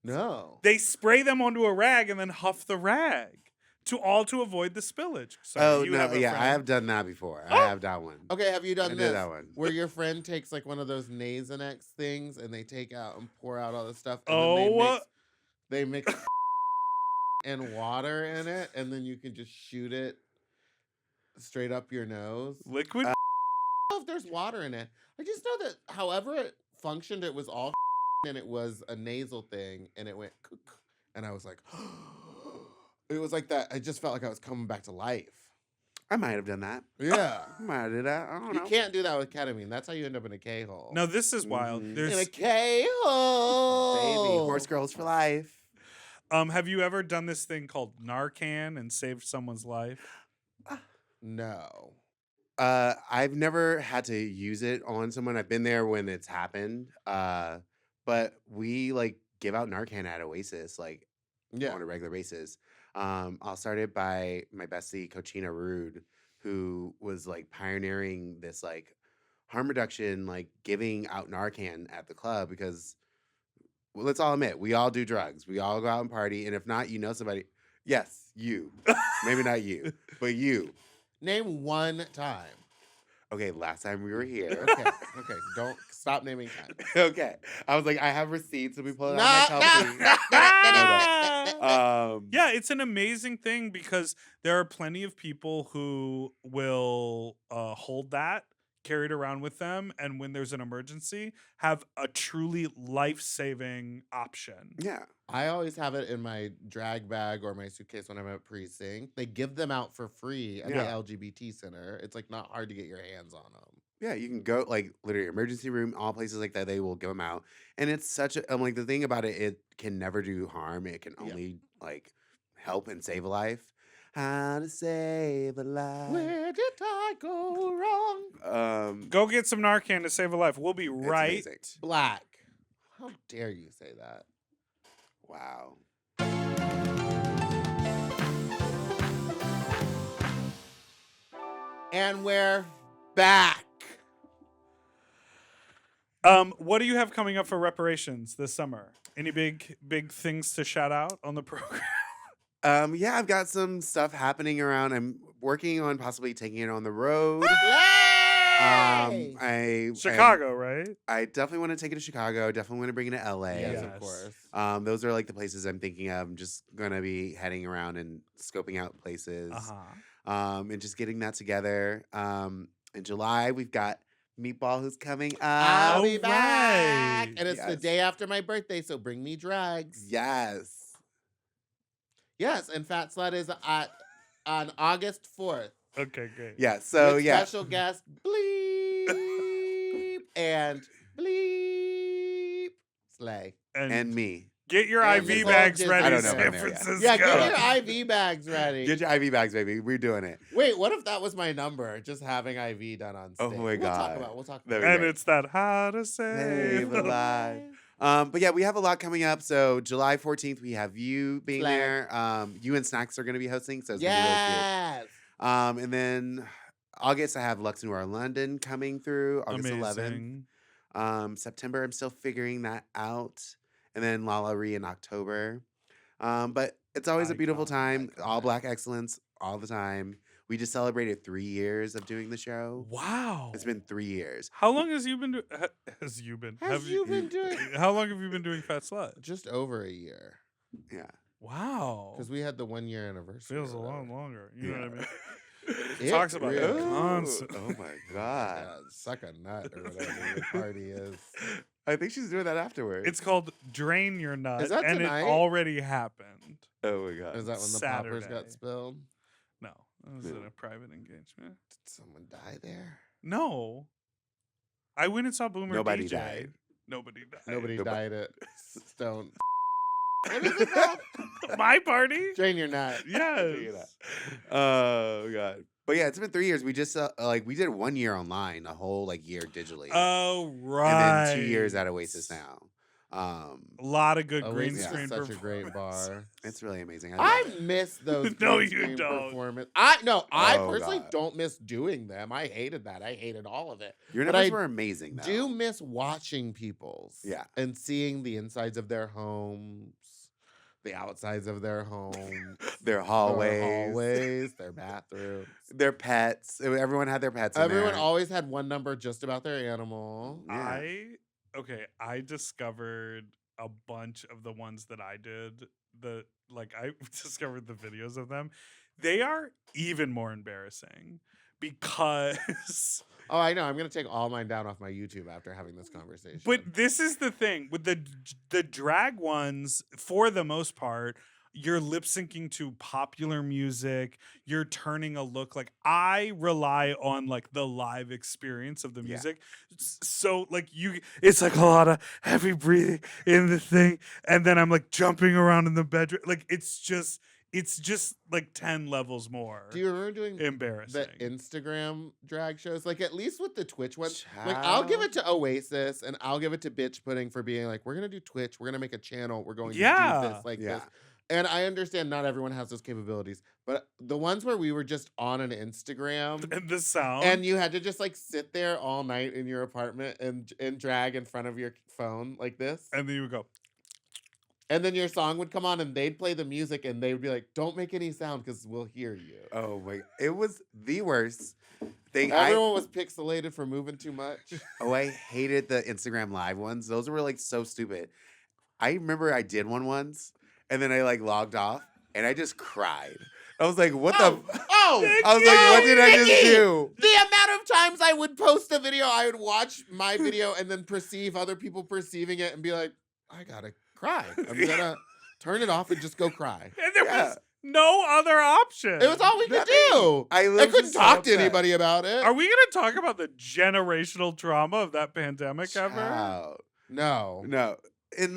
No. They spray them onto a rag and then huff the rag to avoid the spillage. Sorry, Oh you no, have a yeah, friend. I have done that before. Oh! I have done one. Okay, have you I done did this? that one. Where your friend takes like one of those Nasonex things and they take out and pour out all the stuff. And Oh. then they mix and water in it, and then you can just shoot it straight up your nose. Liquid. I don't know if there's water in it. I just know that however it functioned, it was all and it was a nasal thing, and it went cook, and I was like, it was like that. I just felt like I was coming back to life. I might have done that. Yeah. I might have did that. I don't You know. can't do that with ketamine. That's how you end up in a K-hole. No, this is wild. Mhm. In There's a K-hole. Baby, horse girls for life. have you ever done this thing called Narcan and saved someone's life? No. I've never had to use it on someone. I've been there when it's happened. But we like give out Narcan at Oasis like Yeah. on a regular basis. I'll start it by my bestie Cochina Rude, who was like pioneering this like harm reduction, like giving out Narcan at the club because well, let's all admit we all do drugs. We all go out and party, and if not, you know somebody. Yes, you. Maybe not you, but you. Name one time. Okay, last time we were here. Okay. Okay. Don't stop naming time. Okay. I was like, I have receipts, and we pull it No, out my Chelsea. Ah! Um, Yeah, it's an amazing thing because there are plenty of people who will hold that, carry it around with them, and when there's an emergency, have a truly life-saving option. yeah. I always have it in my drag bag or my suitcase when I'm at precinct. They give them out for free at Yeah. the LGBT center. It's like not hard to get your hands on them. Yeah, you can go like literally emergency room, all places like that. They will give them out, and it's such a. I'm like the thing about it, it can never do harm. It can Yeah. only like help and save a life. How to save a life? Where did I go wrong? Go get some Narcan to save a life. We'll be right. amazing. Black. How dare you say that? Wow. And we're back. What do you have coming up for reparations this summer? Any big things to shout out on the program? Yeah, I've got some stuff happening around. I'm working on possibly taking it on the road. Yay! Chicago, right? I definitely want to take it to Chicago. Definitely want to bring it to LA. Yes, Yes. of course. Those are like the places I'm thinking of. I'm just gonna be heading around and scoping out places. And just getting that together. In July, we've got Meatball who's coming I'll up. be back. right. And it's the Yes. day after my birthday, so bring me drugs. Yes. Yes, and Fat Slut is on August 4th. Okay, great. Yeah. So with yeah. special guest Bleep and Bleep Slay. And me. get your and IV Nicole bags Jizz. ready, I don't know San when they're yet. Francisco. Yeah, get your IV bags ready. Get your IV bags, baby. We're doing it. Wait, what if that was my number? Just having IV done on stage. Oh my We'll talk God. about. We'll talk That'd about. be And great. it's that how to save Save a life. But yeah, we have a lot coming up. So July 14th, we have you being Slay. there. You and Snacks are going to be hosting. So it's going to be really cute. Yes. And then August, I have Lux Noir London coming through August 11th. Amazing. September, I'm still figuring that out. And then La La Ree in October. But it's always a beautiful Icon, time. All iconic. Black excellence all the time. We just celebrated 3 years of doing the show. Wow. It's been 3 years. How long has you been doing? Has you been? Has have you been doing? How long have you been doing Fat Slut? Just over a year, Yeah. Wow. because we had the 1 year anniversary. Feels a or lot whatever. longer. You know what I mean? It Talks about really- it constantly. Oh my god. Yeah, suck a nut or whatever the party is. I think she's doing that afterwards. It's called Drain Your Nut, that and tonight? it already happened. Oh my god. Is that when the poppers Saturday. got spilled? No, it was in a private engagement. Did someone die there? No, I went and saw Boomer Nobody DJ. died. Nobody died. Nobody Nobody- died at Stone. What is it called? My party? Drain your nut. Yes. Oh god. But yeah, it's been 3 years. We just we did 1 year online, a whole year digitally, Oh, right. and then 2 years at Oasis now. A lot of good green Oasis is screen such a great performance. bar. It's really amazing. I I love it. miss those No, green you screen don't. performance. I Oh, personally God. don't miss doing them. I hated that. I hated all of it. Your but numbers I were amazing. Though. Do miss watching people's. Yeah. And seeing the insides of their homes, the outsides of their homes, their their hallways, their bathrooms. their pets. Everyone had their pets. in Everyone there. always had one number just about their animal. Yeah. I discovered a bunch of the ones that I did. I discovered the videos of them. They are even more embarrassing because Oh, I know. I'm gonna take all mine down off my YouTube after having this conversation. but this is the thing with the drag ones, for the most part, you're lip syncing to popular music, you're turning a look. Like, I rely on the live experience of the Yeah. music. So it's a lot of heavy breathing in the thing, and then I'm jumping around in the bedroom. It's just 10 levels more do you remember doing embarrassing. the Instagram drag shows? At least with the Twitch ones. I'll give it to Oasis and I'll give it to Bitch Pudding for being we're gonna do Twitch, we're gonna make a channel, we're going to do this Yeah. this. And I understand not everyone has those capabilities, but the ones where we were just on an Instagram and the sound. and you had to just sit there all night in your apartment and drag in front of your phone like this. And then you would go, And then your song would come on and they'd play the music and they would be like, don't make any sound because we'll hear you. Oh my! It was the worst thing. Everyone was pixelated for moving too much. I hated the Instagram live ones. Those were so stupid. I remember I did one once, and then I logged off, and I just cried. I was like, "What the?" Oh, I was like, "What did I just Nicki! do?" The amount of times I would post a video, I would watch my video and then perceive other people perceiving it and be like, I gotta cry. I'm gonna turn it off and just go cry. and there Yeah. was no other option. It was all we could Nothing. do. I I couldn't so talk to upset. anybody about it. Are we going to talk about the generational trauma of that pandemic ever? Child. No. No, and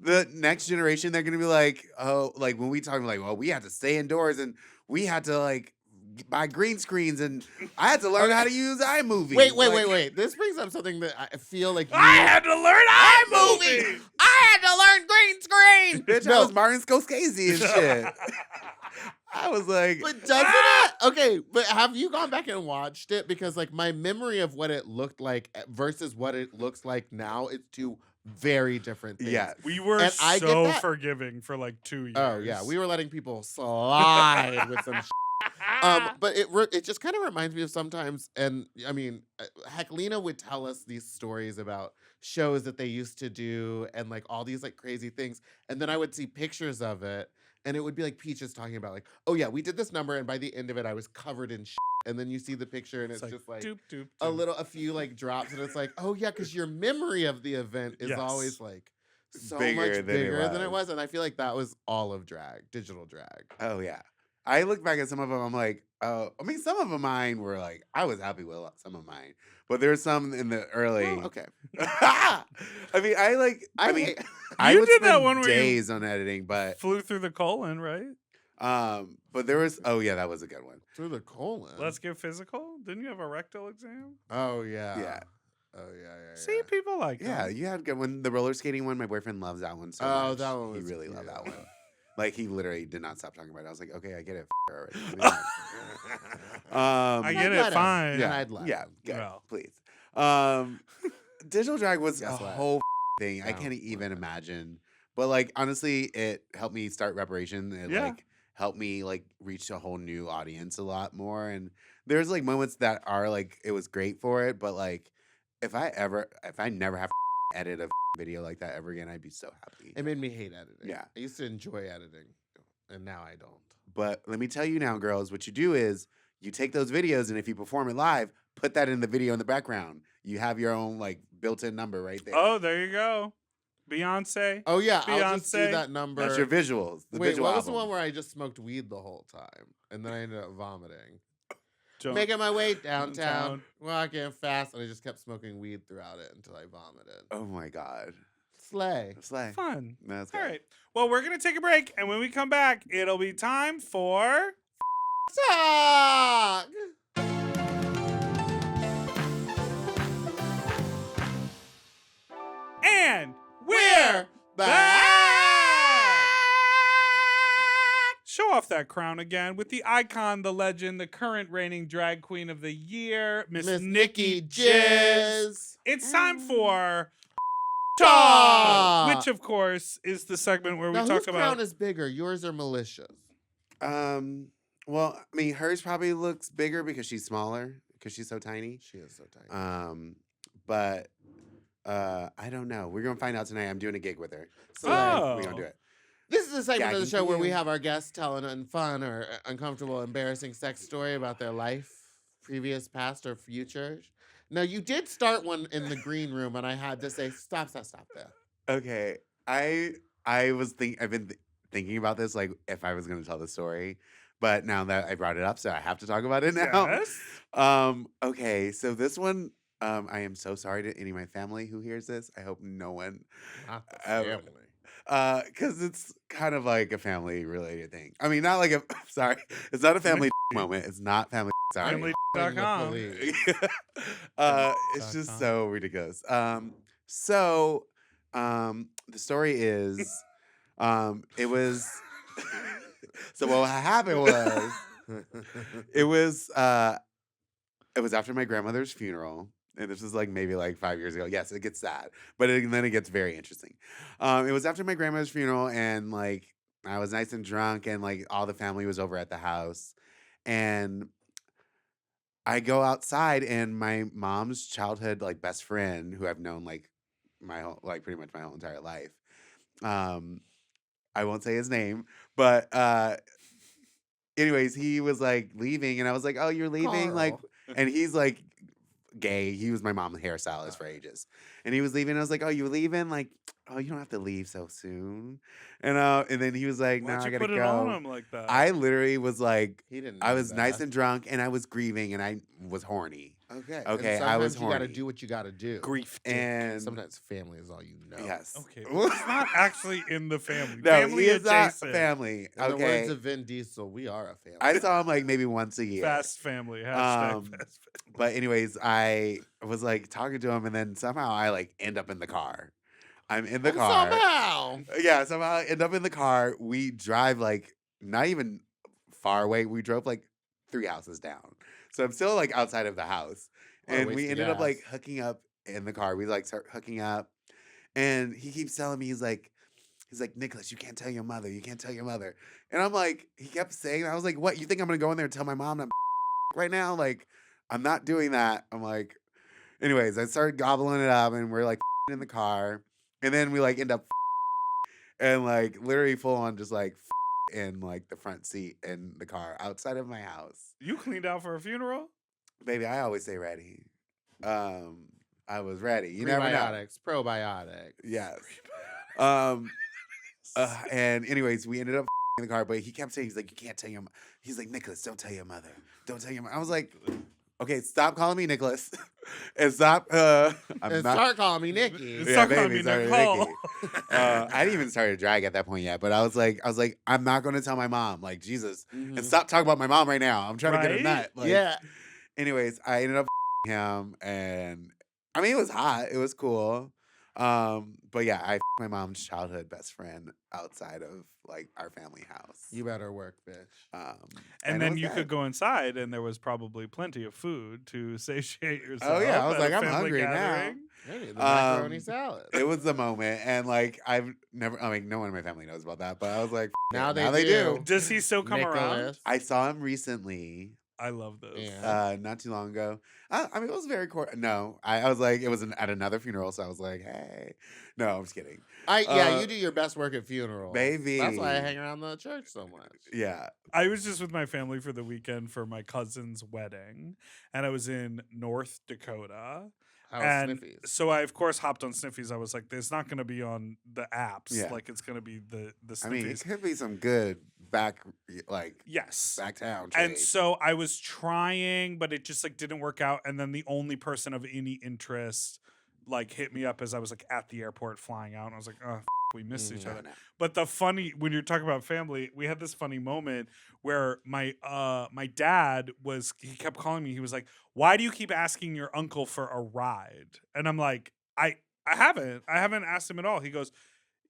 the next generation, they're gonna be when we talk well, we had to stay indoors and we had to buy green screens and I had to learn how to use iMovie. Wait. This brings up something that I feel like I had to learn iMovie. I had to learn green screen. Bitch, I was Martin Scorsese and shit. I was like, But doesn't it? Okay, but have you gone back and watched it? Because my memory of what it looked like versus what it looks like now, it's two very different things. yeah, We were And I get so that. forgiving for 2 years. Oh yeah, we were letting people slide with some. But it just kind of reminds me of sometimes, and I mean, heck, Lena would tell us these stories about shows that they used to do and all these crazy things, and then I would see pictures of it, and it would be Peaches talking about oh yeah, we did this number, and by the end of it, I was covered in and then you see the picture, and it's just doop, doop, a doop. a few drops, and it's oh yeah, because your memory of the event is Yes. always so Bigger much than it bigger than it was. was, and I feel that was all of drag, digital drag. oh yeah. I look back at some of them. I'm like, oh, I mean, some of them mine were I was happy with some of mine, but there's some in the early. Well, okay. I mean, I mean, hate- I You would did that spend one where you- days on editing, but Flew through the colon, right? but there was. Oh yeah, that was a good one. through the colon. Let's get physical. Didn't you have a rectal exam? Oh yeah. Yeah. Oh yeah. See, people like Yeah, them. you had good one. The roller skating one, my boyfriend loves that one so Oh, much. that one He was really loved that cute. one. He literally did not stop talking about it. I was like, okay, I get it. Already. I get I'd it. let him. Fine. Yeah. I'd let yeah, him. good, Well. please. Digital drag was Guess a what? whole thing. I No, can't we're even not. imagine. But honestly, it helped me start Reparation. It Yeah. helped me reach a whole new audience a lot more. And there's moments that are it was great for it. But if I never have to edit a video like that ever again, I'd be so happy. It made me hate editing. Yeah. I used to enjoy editing, and now I don't. But let me tell you now, girls, what you do is you take those videos, and if you perform it live, put that in the video in the background. You have your own like built-in number right there. Oh, there you go. Beyonce. Oh yeah, I'll just do Beyonce. that number. That's your visuals. The Wait, visual what was the album. one where I just smoked weed the whole time and then I ended up vomiting? Don't- Making my way downtown, Downtown. walking fast, and I just kept smoking weed throughout it until I vomited. Oh my God. Slay. Slay. Fun. That's All good. right. Well, we're going to take a break. And when we come back, it'll be time for. Talk! And We're back! Show off that crown again with the icon, the legend, the current reigning drag queen of the year, Miss Nicki Jizz. It's time for Talk! which of course is the segment where we Now, talk whose about. crown is bigger, yours or Militia's? Well, I mean, hers probably looks bigger because she's smaller, because she's so tiny. She is so tiny. But I don't know. We're gonna find out tonight. I'm doing a gig with her, so Oh. we're gonna do it. This is a segment of the Gagging show for where we you. have our guests tell an unfun or uncomfortable, embarrassing sex story about their life, previous, past, or future. Now, you did start one in the green room, and I had to say, stop there. Okay, I've been thinking about this, like if I was gonna tell the story, but now that I brought it up, so I have to talk about it now. Yes. Okay, so this one, I am so sorry to any of my family who hears this. I hope no one, Not the Uh, family. because it's kind of like a family related thing. I mean, not like a sorry, it's not a family moment. It's not family. Sorry. Calling the Family.com. police. It's just so ridiculous. The story is, it was. So what happened was, it was after my grandmother's funeral, and this was like maybe like 5 years ago. Yes, it gets sad, but then it gets very interesting. It was after my grandmother's funeral, and like I was nice and drunk, and like all the family was over at the house, and I go outside, and my mom's childhood like best friend, who I've known like my whole, like pretty much my whole entire life. I won't say his name, but anyways, he was like leaving, and I was like, "Oh, you're leaving?" Like, Carl. and he's like gay. He was my mom's hairstylist for ages, and he was leaving. I was like, "Oh, you leaving?" Like, "Oh, you don't have to leave so soon." And then he was like, "No, Why'd I you gotta put it on go." him like that? I literally was like, He didn't. I know was nice that. and drunk, and I was grieving, and I was horny. Okay. Okay, And I was sometimes you gotta horny. do what you gotta do. Grief. And Sometimes family is all you know. yes, Okay. It's not actually in the family. no, Family he is not adjacent. family. In the Okay, words of Vin Diesel, we are a family. I saw him like maybe once a year. Fast family. Hashtag Um, fast family. But anyways, I was like talking to him, and then somehow I like end up in the car. I'm in the car. Somehow. Yeah, somehow I end up in the car. We drive like not even far away. We drove like 3 houses down. So I'm still like outside of the house. What a And waste we of ended up gas. like hooking up in the car. We like start hooking up. And he keeps telling me, he's like, "Nicholas, you can't tell your mother. You can't tell your mother." And I'm like, he kept saying that. I was like, "What? You think I'm gonna go in there and tell my mom I'm right now? Like, I'm not doing that." I'm like, anyways, I started gobbling it up, and we're like in the car. And then we like end up and like literally full on just like in like the front seat in the car outside of my house. You cleaned out for a funeral? Baby, I always stay ready. I was ready. You never know. Prebiotics. Probiotics. Yes. And anyways, we ended up in the car, but he kept saying, he's like, "You can't tell your mother." He's like, "Nicholas, don't tell your mother. Don't tell your mother." I was like, "Okay, stop calling me Nicholas." And stop. I'm And not. start calling me Nikki. Start calling me sorry, Nicole. Nikki. I didn't even start a drag at that point yet, but I was like, I'm not going to tell my mom. Like, Jesus. Mhm. And stop talking about my mom right now. I'm trying to get a Right? nut. Like, Yeah. Anyways, I ended up him, and I mean, it was hot. It was cool. But yeah, I my mom's childhood best friend outside of like our family house. You better work, bitch. And it then was you good. could go inside, and there was probably plenty of food to satiate yourself. Oh yeah, I was at like, a I'm family hungry now. gathering. Hey, the macaroni Um, salad. It was the moment, and like I've never. I mean, no one in my family knows about that, but I was like, Now now they they do. do. Does he still come around? Nicholas. I saw him recently. I love those. Yeah. not too long ago. I mean, it was very No, I was like, it was at another funeral, so I was like, hey. No, I'm just kidding. You do your best work at funerals. Baby. That's why I hang around the church so much. Yeah. I was just with my family for the weekend for my cousin's wedding, and I was in North Dakota. How was And Sniffies? so I, of course, hopped on Sniffies. I was like, "It's not going to be on the apps. Yeah. Like, it's going to be the Sniffies." I mean, it could be some good back town trade. And so I was trying, but it just like didn't work out. And then the only person of any interest like hit me up as I was like at the airport flying out, and I was like, "Oh, we missed each other." No. But when you're talking about family, we had this funny moment where my dad he kept calling me. He was like, "Why do you keep asking your uncle for a ride?" And I'm like, I haven't asked him at all. He goes,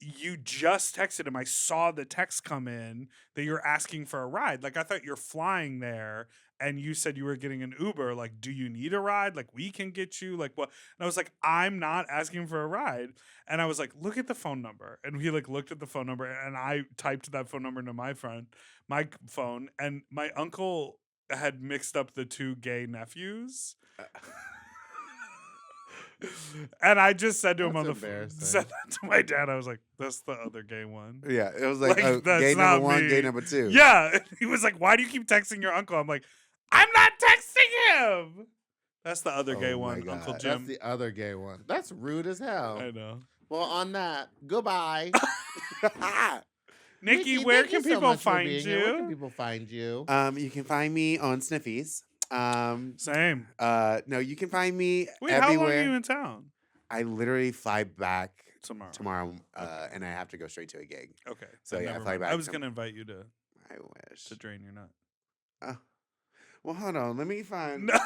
"You just texted him. I saw the text come in that you're asking for a ride. Like, I thought you're flying there and you said you were getting an Uber. Like, do you need a ride? Like, we can get you. Like, what?" And I was like, "I'm not asking for a ride." And I was like, "Look at the phone number." And he like looked at the phone number, and I typed that phone number into my phone, and my uncle had mixed up the two gay nephews. And I just said to him That's on the phone, embarrassing. said that to my dad. I was like, "That's the other gay one." Yeah, it was like, Like, that's gay not number 1, me. gay number 2. Yeah. He was like, "Why do you keep texting your uncle?" I'm like, "I'm not texting him." That's the other gay Oh my one, Uncle God. Jim. That's the other gay one. That's rude as hell. I know. Well, on that, goodbye. Nikki, where thank you can so people much for find being here. Where can you? people find you? You can find me on Sniffies. Same. No, you can find me Wait, how long everywhere. are you in town? I literally fly back Tomorrow. and I have to go straight to a gig. Okay. So, then yeah, never fly mind. back I was tom- going to invite you to I wish. drain your nut. Well, hold on. Let me find. No.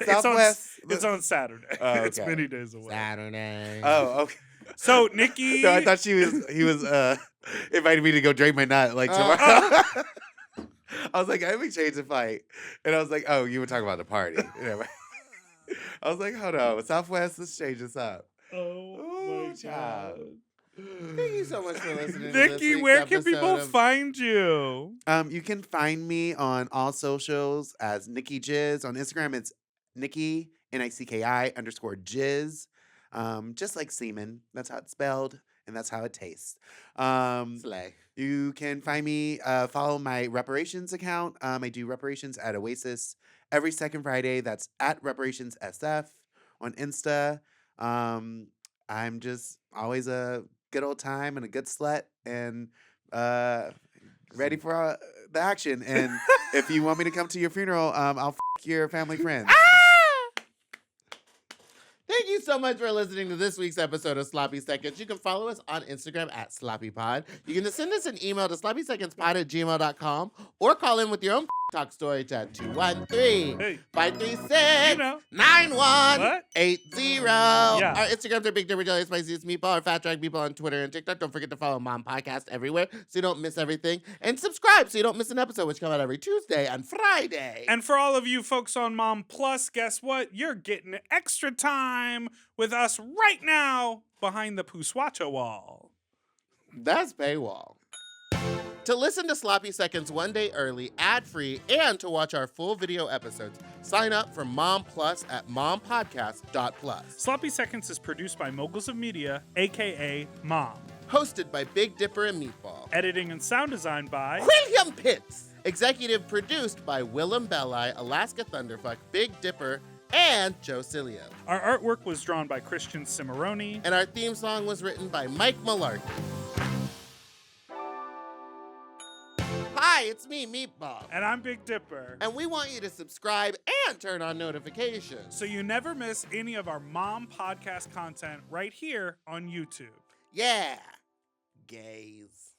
Southwest. It's on Saturday. Oh, It's okay. many days away. Saturday. Oh, okay. So, Nikki. No, I thought he was inviting me to go drain my nut like tomorrow. I was like, let me change the fight. And I was like, oh, you were talking about the party. Anyway. I was like, hold on. Southwest, let's change this up. Oh, my child. God. Thank you so much for listening to this Nikki, week's where can episode people of- find you? You can find me on all socials as Nicki Jizz. On Instagram, it's Nicki, NICKI_Jizz. Just like semen. That's how it's spelled, and that's how it tastes. Slay. You can find me, follow my Reparations account. I do Reparations at Oasis every second Friday. That's at Reparations SF on Insta. I'm just always a good old time and a good slut and ready for the action. And if you want me to come to your funeral, I'll your family friends. Thank you so much for listening to this week's episode of Sloppy Seconds. You can follow us on Instagram at SloppyPod. You can send us an email to sloppysecondspod@gmail.com or call in with your own talk story to Hey. 213-536-9180. Yeah. Our Instagrams are Big Dipper, Jelly, Spiciest Meatball, or Fat Drag Meatball on Twitter and TikTok. Don't forget to follow Mom Podcast everywhere so you don't miss everything. And subscribe so you don't miss an episode, which come out every Tuesday and Friday. And for all of you folks on Mom Plus, guess what? You're getting extra time with us right now behind the Puswacha wall. That's paywall. To listen to Sloppy Seconds one day early, ad-free, and to watch our full video episodes, sign up for Mom Plus at mompodcast.plus. Sloppy Seconds is produced by Moguls of Media, a.k.a. Mom. Hosted by Big Dipper and Meatball. Editing and sound design by... William Pitts. Executive produced by Willem Belli, Alaska Thunderfuck, Big Dipper, and Joe Cilio. Our artwork was drawn by Christian Cimarroni. And our theme song was written by Mike Malarkey. Hi, it's me, Meatball. And I'm Big Dipper. And we want you to subscribe and turn on notifications. So you never miss any of our Mom Podcast content right here on YouTube. Yeah, gays.